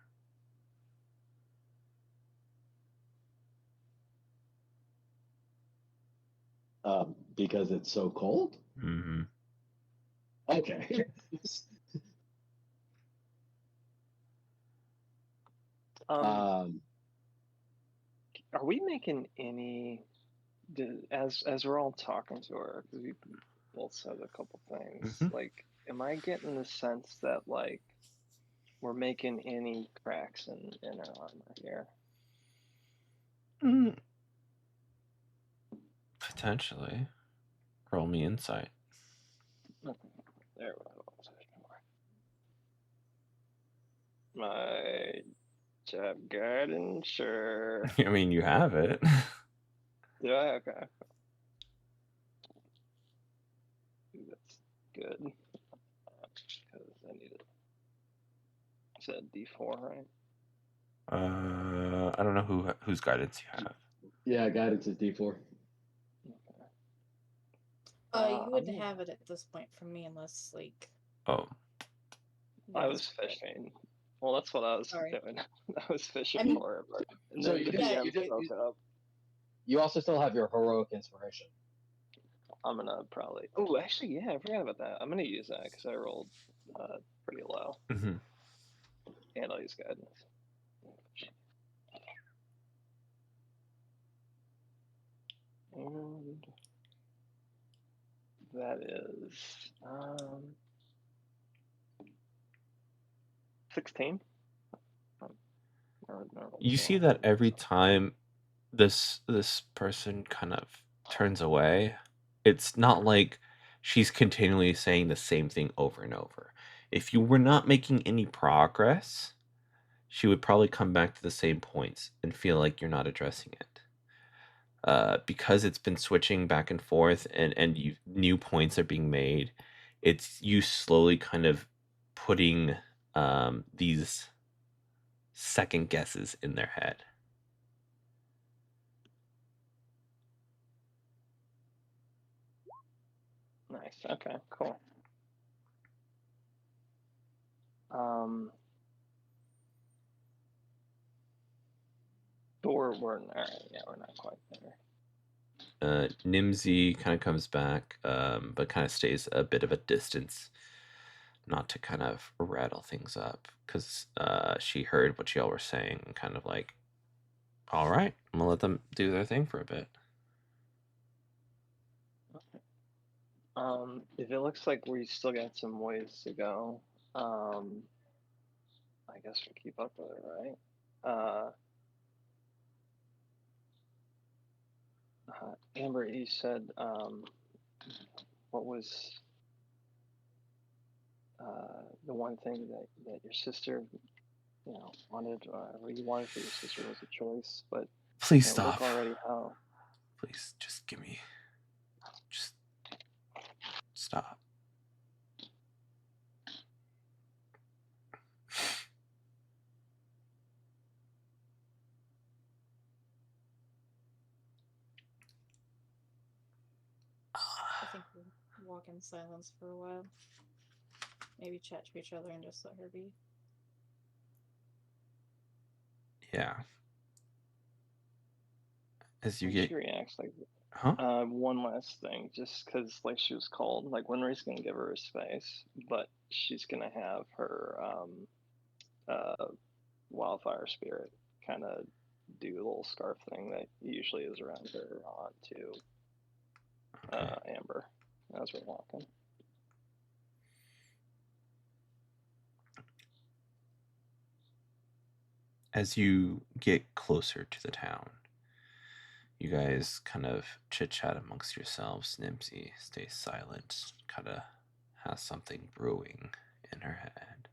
Because it's so cold. Mm-hmm. Okay. Are we making any as we're all talking to her, because we both said a couple things, like, am I getting the sense that like we're making any cracks in her armor here? Potentially. Roll me insight. Okay. There we go. My job garden, sure. I mean, you have it. Do I? Okay. That's good. Because I need it. You said D4, right? I don't know whose guidance you have. Yeah, guidance is D4. Okay. You wouldn't have it at this point from me unless like. Oh. I was fishing. Well, that's what I was doing. I was fishing for it, but So you broke up. You also still have your heroic inspiration. I'm gonna probably. Oh, actually, yeah, I forgot about that. I'm gonna use that because I rolled pretty low. Mm-hmm. And I'll use guidance. And that is 16. You see that every time this person kind of turns away, it's not like she's continually saying the same thing over and over. If you were not making any progress, she would probably come back to the same points and feel like you're not addressing it. Because it's been switching back and forth and new points are being made, it's you slowly kind of putting these second guesses in their head. Nice. Okay, cool. But we're not quite there. Nimsy kind of comes back, but kind of stays a bit of a distance, not to kind of rattle things up, because she heard what y'all were saying and kind of like, all right, I'm gonna let them do their thing for a bit. If it looks like we still got some ways to go, I guess we keep up with it, right? Amber, you said what was the one thing that your sister, wanted, what you wanted for your sister was a choice, but Please look stop. already how. Please, just give me. Just stop. I think we'll walk in silence for a while. Maybe chat to each other and just let her be. Yeah. As you When get. she reacts, like, Huh? one last thing, just because like she was called, like Winry's gonna give her a space, but she's gonna have her wildfire spirit kind of do a little scarf thing that usually is around her onto Okay. Amber as we're walking. As you get closer to the town, you guys kind of chit chat amongst yourselves. Nimsy stays silent, kind of has something brewing in her head,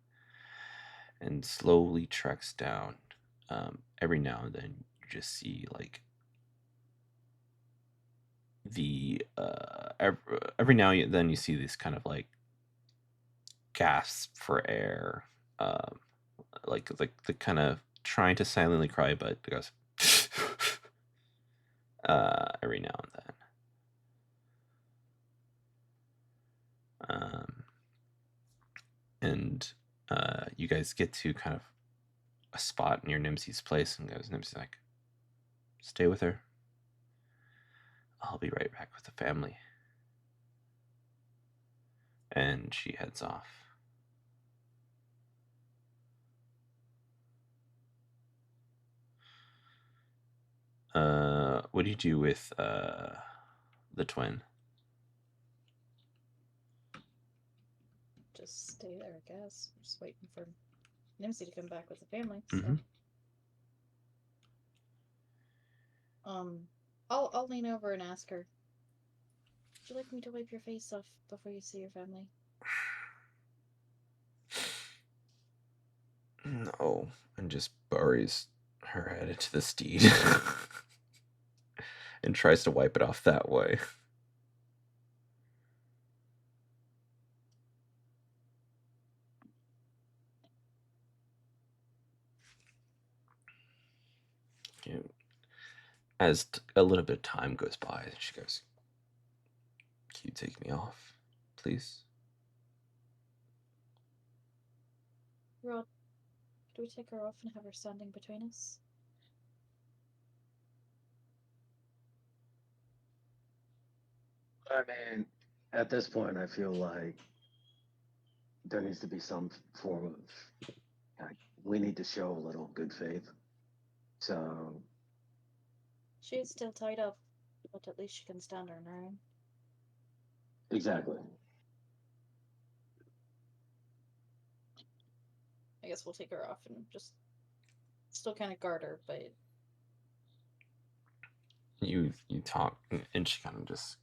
and slowly treks down. Every now and then, you just see like every now and then you see these kind of like gasps for air, like the kind of trying to silently cry, but it goes every now and then. And you guys get to kind of a spot near Nimsy's place, and Nimsy's like, "Stay with her. I'll be right back with the family." And she heads off. What do you do with the twin? Just stay there, I guess. We're just waiting for Nimsy to come back with the family. So. Mm-hmm. I'll lean over and ask her. Would you like me to wipe your face off before you see your family? No, and just buries her head into the steed and tries to wipe it off that way. As a little bit of time goes by, she goes, "Can you take me off, please?" Rod, do we take her off and have her standing between us? I mean, at this point, I feel like there needs to be some form of, like, we need to show a little good faith. So, She is still tied up, but at least she can stand on her own. exactly. I guess we'll take her off and just still kind of guard her, but You talk, and she kind of just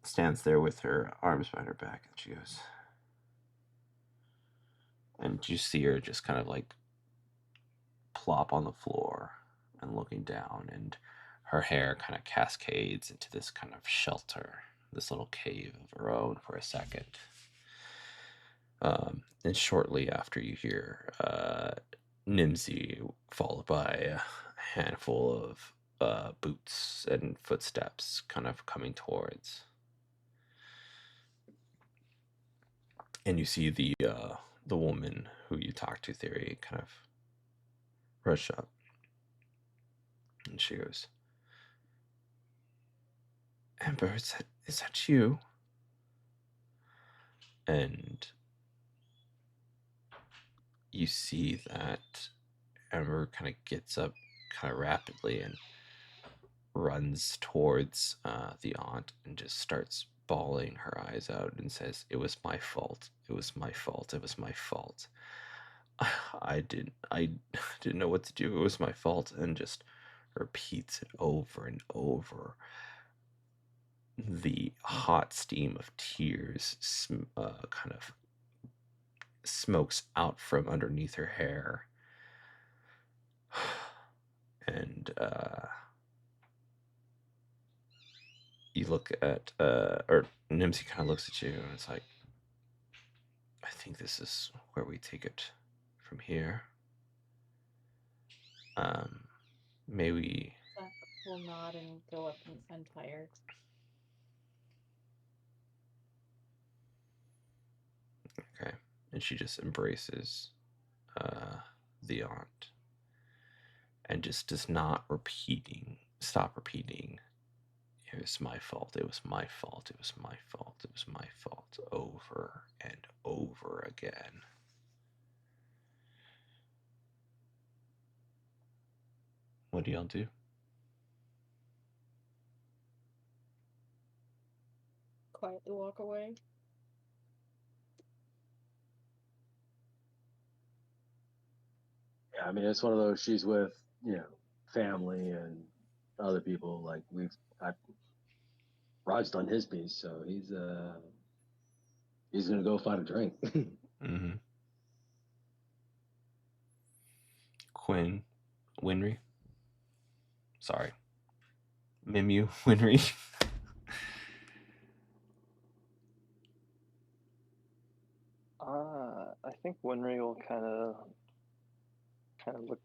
stands there with her arms behind her back, and she goes, and you see her just kind of like plop on the floor and looking down, and her hair kind of cascades into this kind of shelter, this little cave of her own for a second. And shortly after, you hear Nimsy, followed by a handful of boots and footsteps kind of coming towards. And you see the woman who you talked to, Theory, kind of rush up. And she goes, "Amber, is that you?" And you see that Amber kind of gets up kind of rapidly and runs towards the aunt and just starts bawling her eyes out and says, "It was my fault. It was my fault. It was my fault. I didn't know what to do. It was my fault, and just repeats it over and over. The hot steam of tears kind of smokes out from underneath her hair. And you look at, or Nimsy kind of looks at you and it's like, I think this is where we take it from here. May we... We'll nod and go up and fire. Okay. And she just embraces the aunt and just does not stop repeating, it was my fault, it was my fault, it was my fault, it was my fault, over and over again. What do y'all do? Quietly walk away. Yeah, I mean, it's one of those. She's with family and other people. Like Rod's done his piece, so he's gonna go find a drink. Mm-hmm. Quinn, Winry. Sorry, Mimu, Winry. I think Winry will kind of look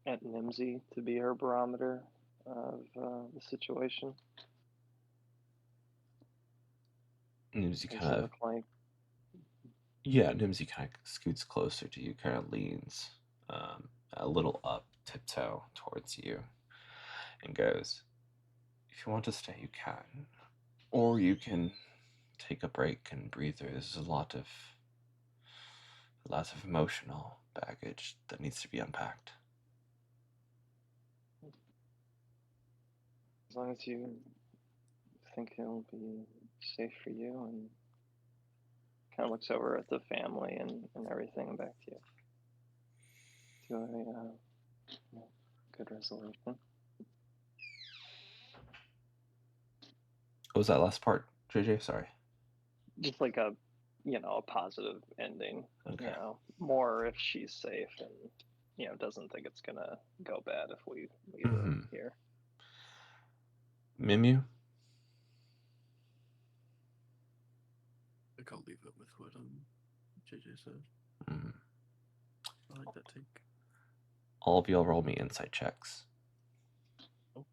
at Nimsy to be her barometer of the situation. Nimsy Does kind it of... look like? Yeah, Nimsy kind of scoots closer to you, kind of leans a little up, tiptoe towards you, and goes, if you want to stay, you can. Or you can take a break and breathe. There's a lot of emotional baggage that needs to be unpacked. As long as you think it'll be safe for you, and kind of looks over at the family and everything, and back to you. To a good resolution. What was that last part, JJ? Sorry. Just like a positive ending. Okay. More if she's safe and doesn't think it's gonna go bad if we leave her here. Mimu? I think I'll leave it with what JJ said. I like that take. All of y'all roll me insight checks. Oh.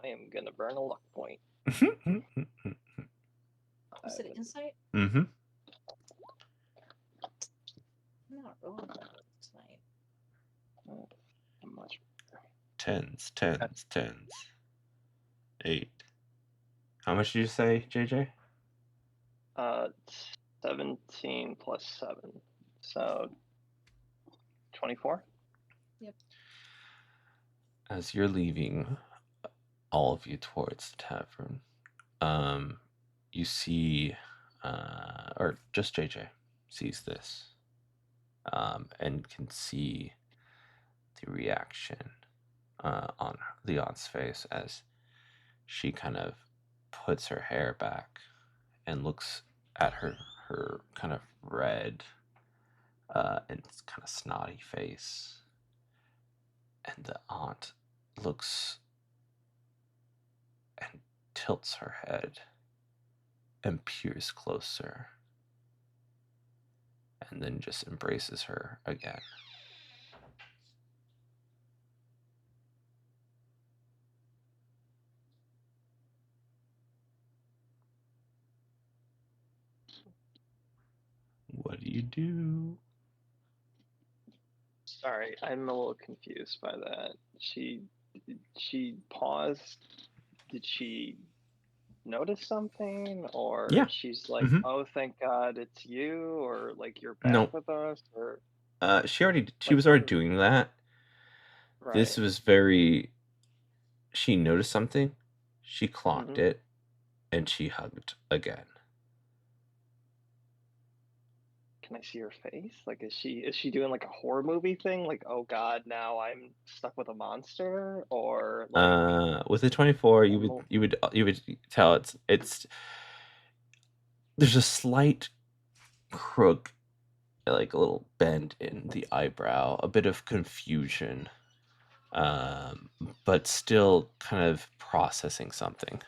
I am gonna burn a luck point. You said insight? Mm-hmm. I'm not rolling that tonight. Much. Tens. 8. How much did you say, JJ? 17 plus 7. So 24? Yep. As you're leaving, all of you towards the tavern, you see, or just JJ sees this, and can see the reaction on the aunt's face as she kind of puts her hair back and looks at her kind of red and kind of snotty face. And the aunt looks and tilts her head and peers closer, and then just embraces her again. What do you do? Sorry, I'm a little confused by that. She paused. Did she notice something, or Yeah. she's like, oh, thank God it's you, or like you're back with us, or she was already doing that. Right. This was very... She noticed something, she clocked it, and she hugged again. can I see her face? Like, is she doing like a horror movie thing? Like, oh God, now I'm stuck with a monster, or like, With the 24, you I'm- would tell it's there's a slight crook, like a little bend in the eyebrow, a bit of confusion, but still kind of processing something.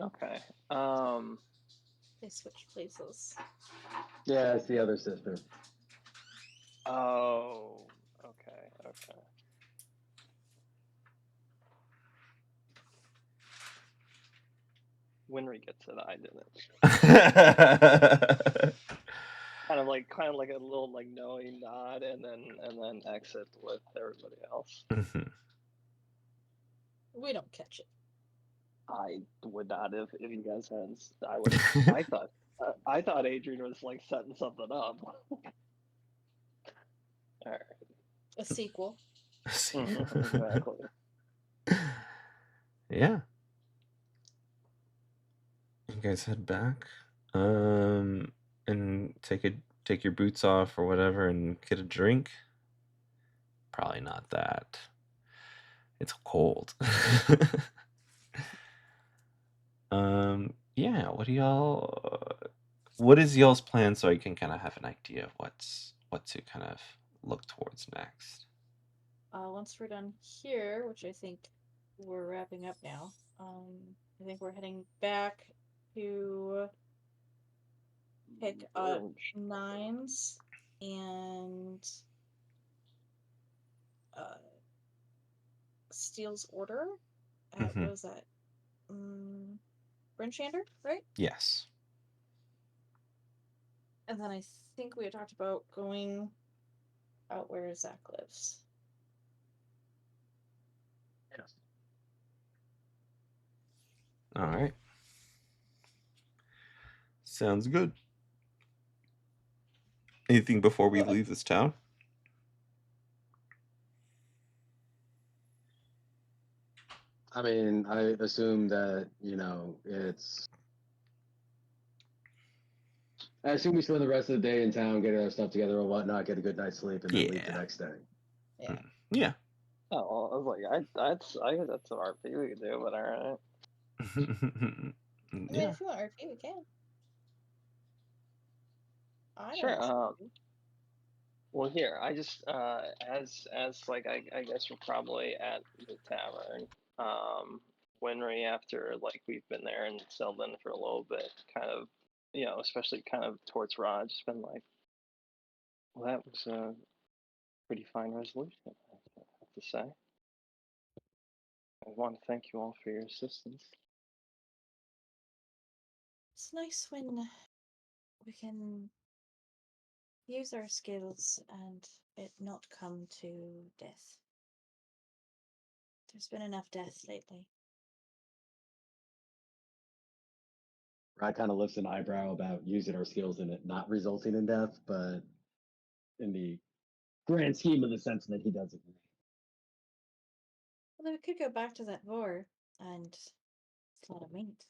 okay. They switch places. Yeah, it's the other sister. Oh, okay. Winry gets it. I didn't. Kind of like a little like knowing nod, and then exit with everybody else. We don't catch it. I would not if you guys had. I would. I thought Adrian was like setting something up. All right. A sequel. Exactly. Yeah. You guys head back, and take your boots off or whatever, and get a drink. Probably not that. It's cold. Yeah. What is y'all's plan, so I can kind of have an idea of what to kind of look towards next? Once we're done here, which I think we're wrapping up now, I think we're heading back to pick up Nines and Steel's Order. What was that? Brinshander, right? Yes. And then I think we had talked about going out where Zach lives. Yes. All right. Sounds good. Anything before we leave this town? I mean, I assume that, I assume we spend the rest of the day in town getting our stuff together or whatnot, get a good night's sleep, and then leave the next day. Yeah. Yeah. Oh, well, I was like, I guess that's an RP we could do, but all right. I mean, if you want RP, we can. Sure. Well, here I just as like I guess we're probably at the tavern. Winry, after like we've been there and settled in for a little bit, kind of, especially kind of towards Rod, just been like, well, that was a pretty fine resolution, I have to say. I want to thank you all for your assistance. It's nice when we can use our skills and it not come to death. There's been enough death lately. Rod kind of lifts an eyebrow about using our skills and it not resulting in death, but in the grand scheme of the sentiment, he does agree. Well, then we could go back to that vor and it's a lot of meat.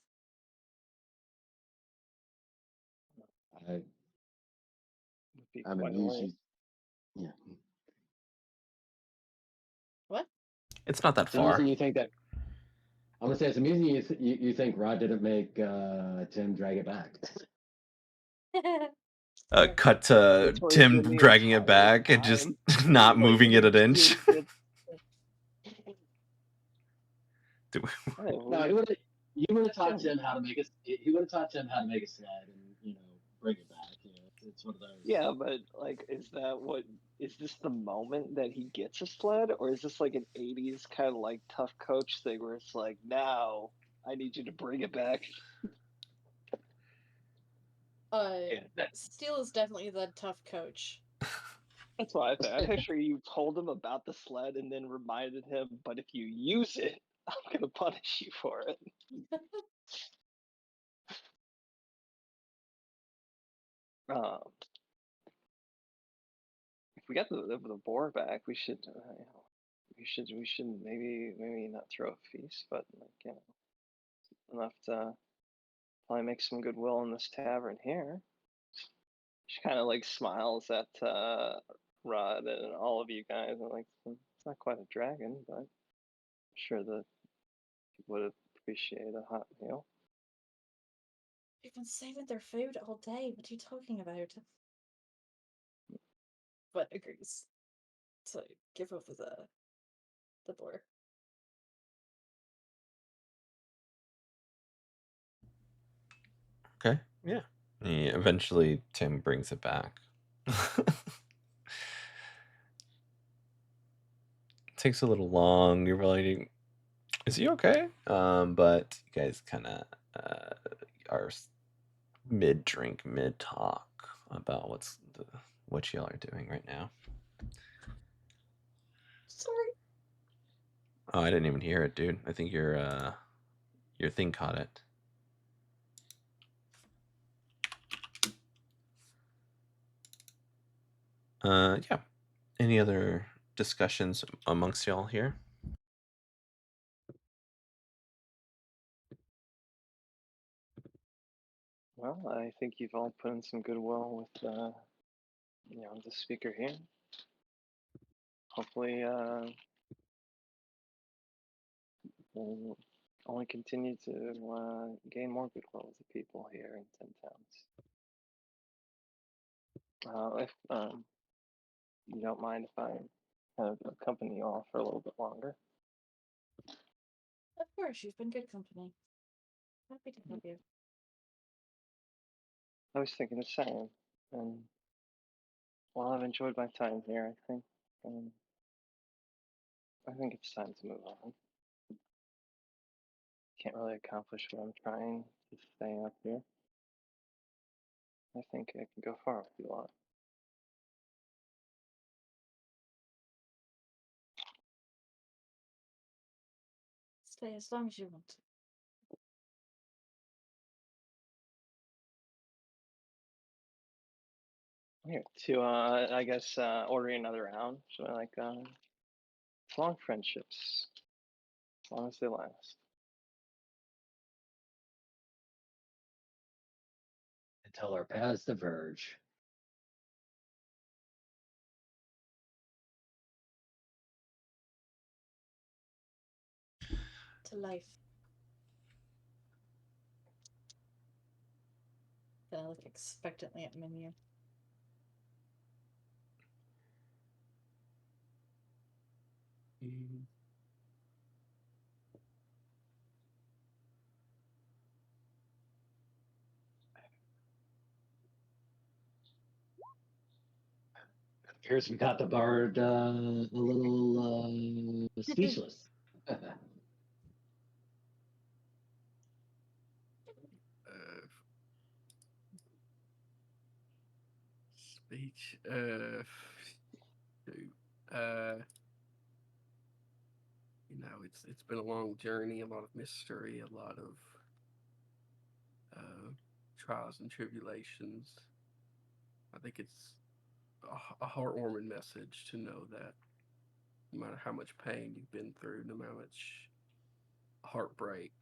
I mean, usually, yeah. What? It's not that It's far. amusing you think that. I'm gonna say it's amusing you think Rod didn't make Tim drag it back. Cut to Tim dragging it back and just not moving it an inch. No, you would have taught Tim how to make he would have taught Tim how to make a sled and bring it back. It's one of those. Yeah, but like, is this the moment that he gets a sled, or is this like an '80s kind of like tough coach thing where it's like, now I need you to bring it back? Steel is definitely the tough coach. That's why I picture you told him about the sled and then reminded him, but if you use it, I'm gonna punish you for it. If we got the boar back, we should maybe not throw a feast, but like, enough to probably make some goodwill in this tavern here. She kind of like smiles at Rod and all of you guys, and like, it's not quite a dragon, but I'm sure that you would appreciate a hot meal. You've been saving their food all day. What are you talking about? But agrees to give over the door. Okay, yeah. Eventually, Tim brings it back. Takes a little long. You're really, is he okay? But you guys kind of are mid drink, mid talk about what y'all are doing right now. Sorry. Oh, I didn't even hear it, dude. I think your thing caught it. Yeah. Any other discussions amongst y'all here? Well, I think you've all put in some goodwill with, the speaker here. Hopefully, we'll only continue to gain more goodwill with the people here in Ten Towns. If you don't mind if I kind of accompany you all for a little bit longer. Of course, you've been good company. Happy to have you. I was thinking the same, and while I've enjoyed my time here, I think it's time to move on. Can't really accomplish what I'm trying to stay up here. I think I can go far with you lot. Stay as long as you want to. Here to I guess ordering another round. So like long friendships, as long as they last. Until our paths diverge. To life. Then I look expectantly at Minion. Appears we got the bard a little speechless. Speech. It's been a long journey, a lot of mystery, a lot of trials and tribulations. I think it's a heartwarming message to know that no matter how much pain you've been through, no matter how much heartbreak,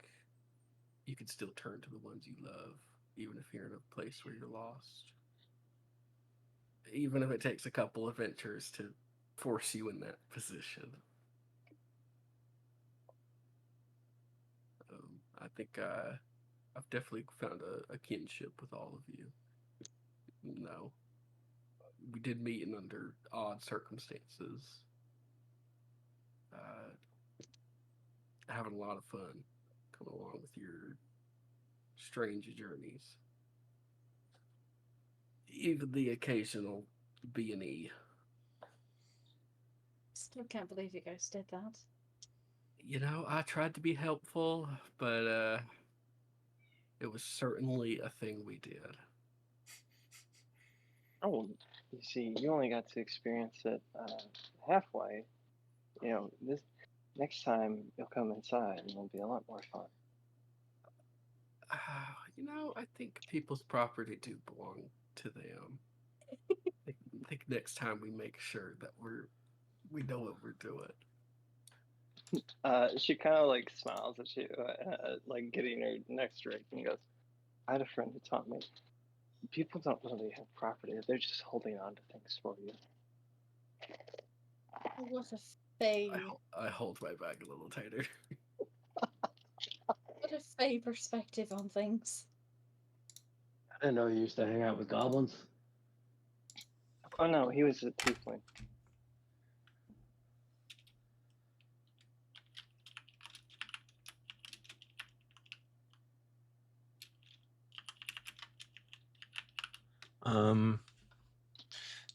you can still turn to the ones you love, even if you're in a place where you're lost. Even if it takes a couple adventures to force you in that position. I think I've definitely found a kinship with all of you. No, we did meet in under odd circumstances. Having a lot of fun coming along with your strange journeys. Even the occasional B&E. Still can't believe you guys did that. I tried to be helpful, but it was certainly a thing we did. Oh, you see, you only got to experience it halfway. This next time you'll come inside and it'll be a lot more fun. I think people's property do belong to them. I think next time we make sure that we know what we're doing. She kind of like smiles at you, like getting her next drink, and goes, I had a friend who taught me people don't really have property; they're just holding on to things for you. What a fey. I hold my back a little tighter. What a fey perspective on things. I didn't know you used to hang out with goblins. Oh no, he was a tiefling.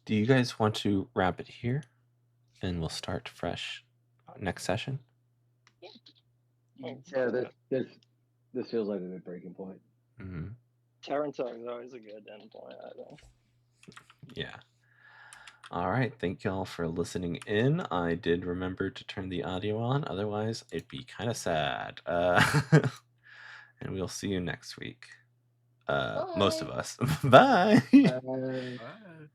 Do you guys want to wrap it here, and we'll start fresh next session? Yeah, this feels like a good breaking point. Mm-hmm. Terran Talk is always a good endpoint, I think. Yeah. All right. Thank y'all for listening in. I did remember to turn the audio on. Otherwise, it'd be kind of sad. And we'll see you next week. Most of us. Bye. Bye. Bye.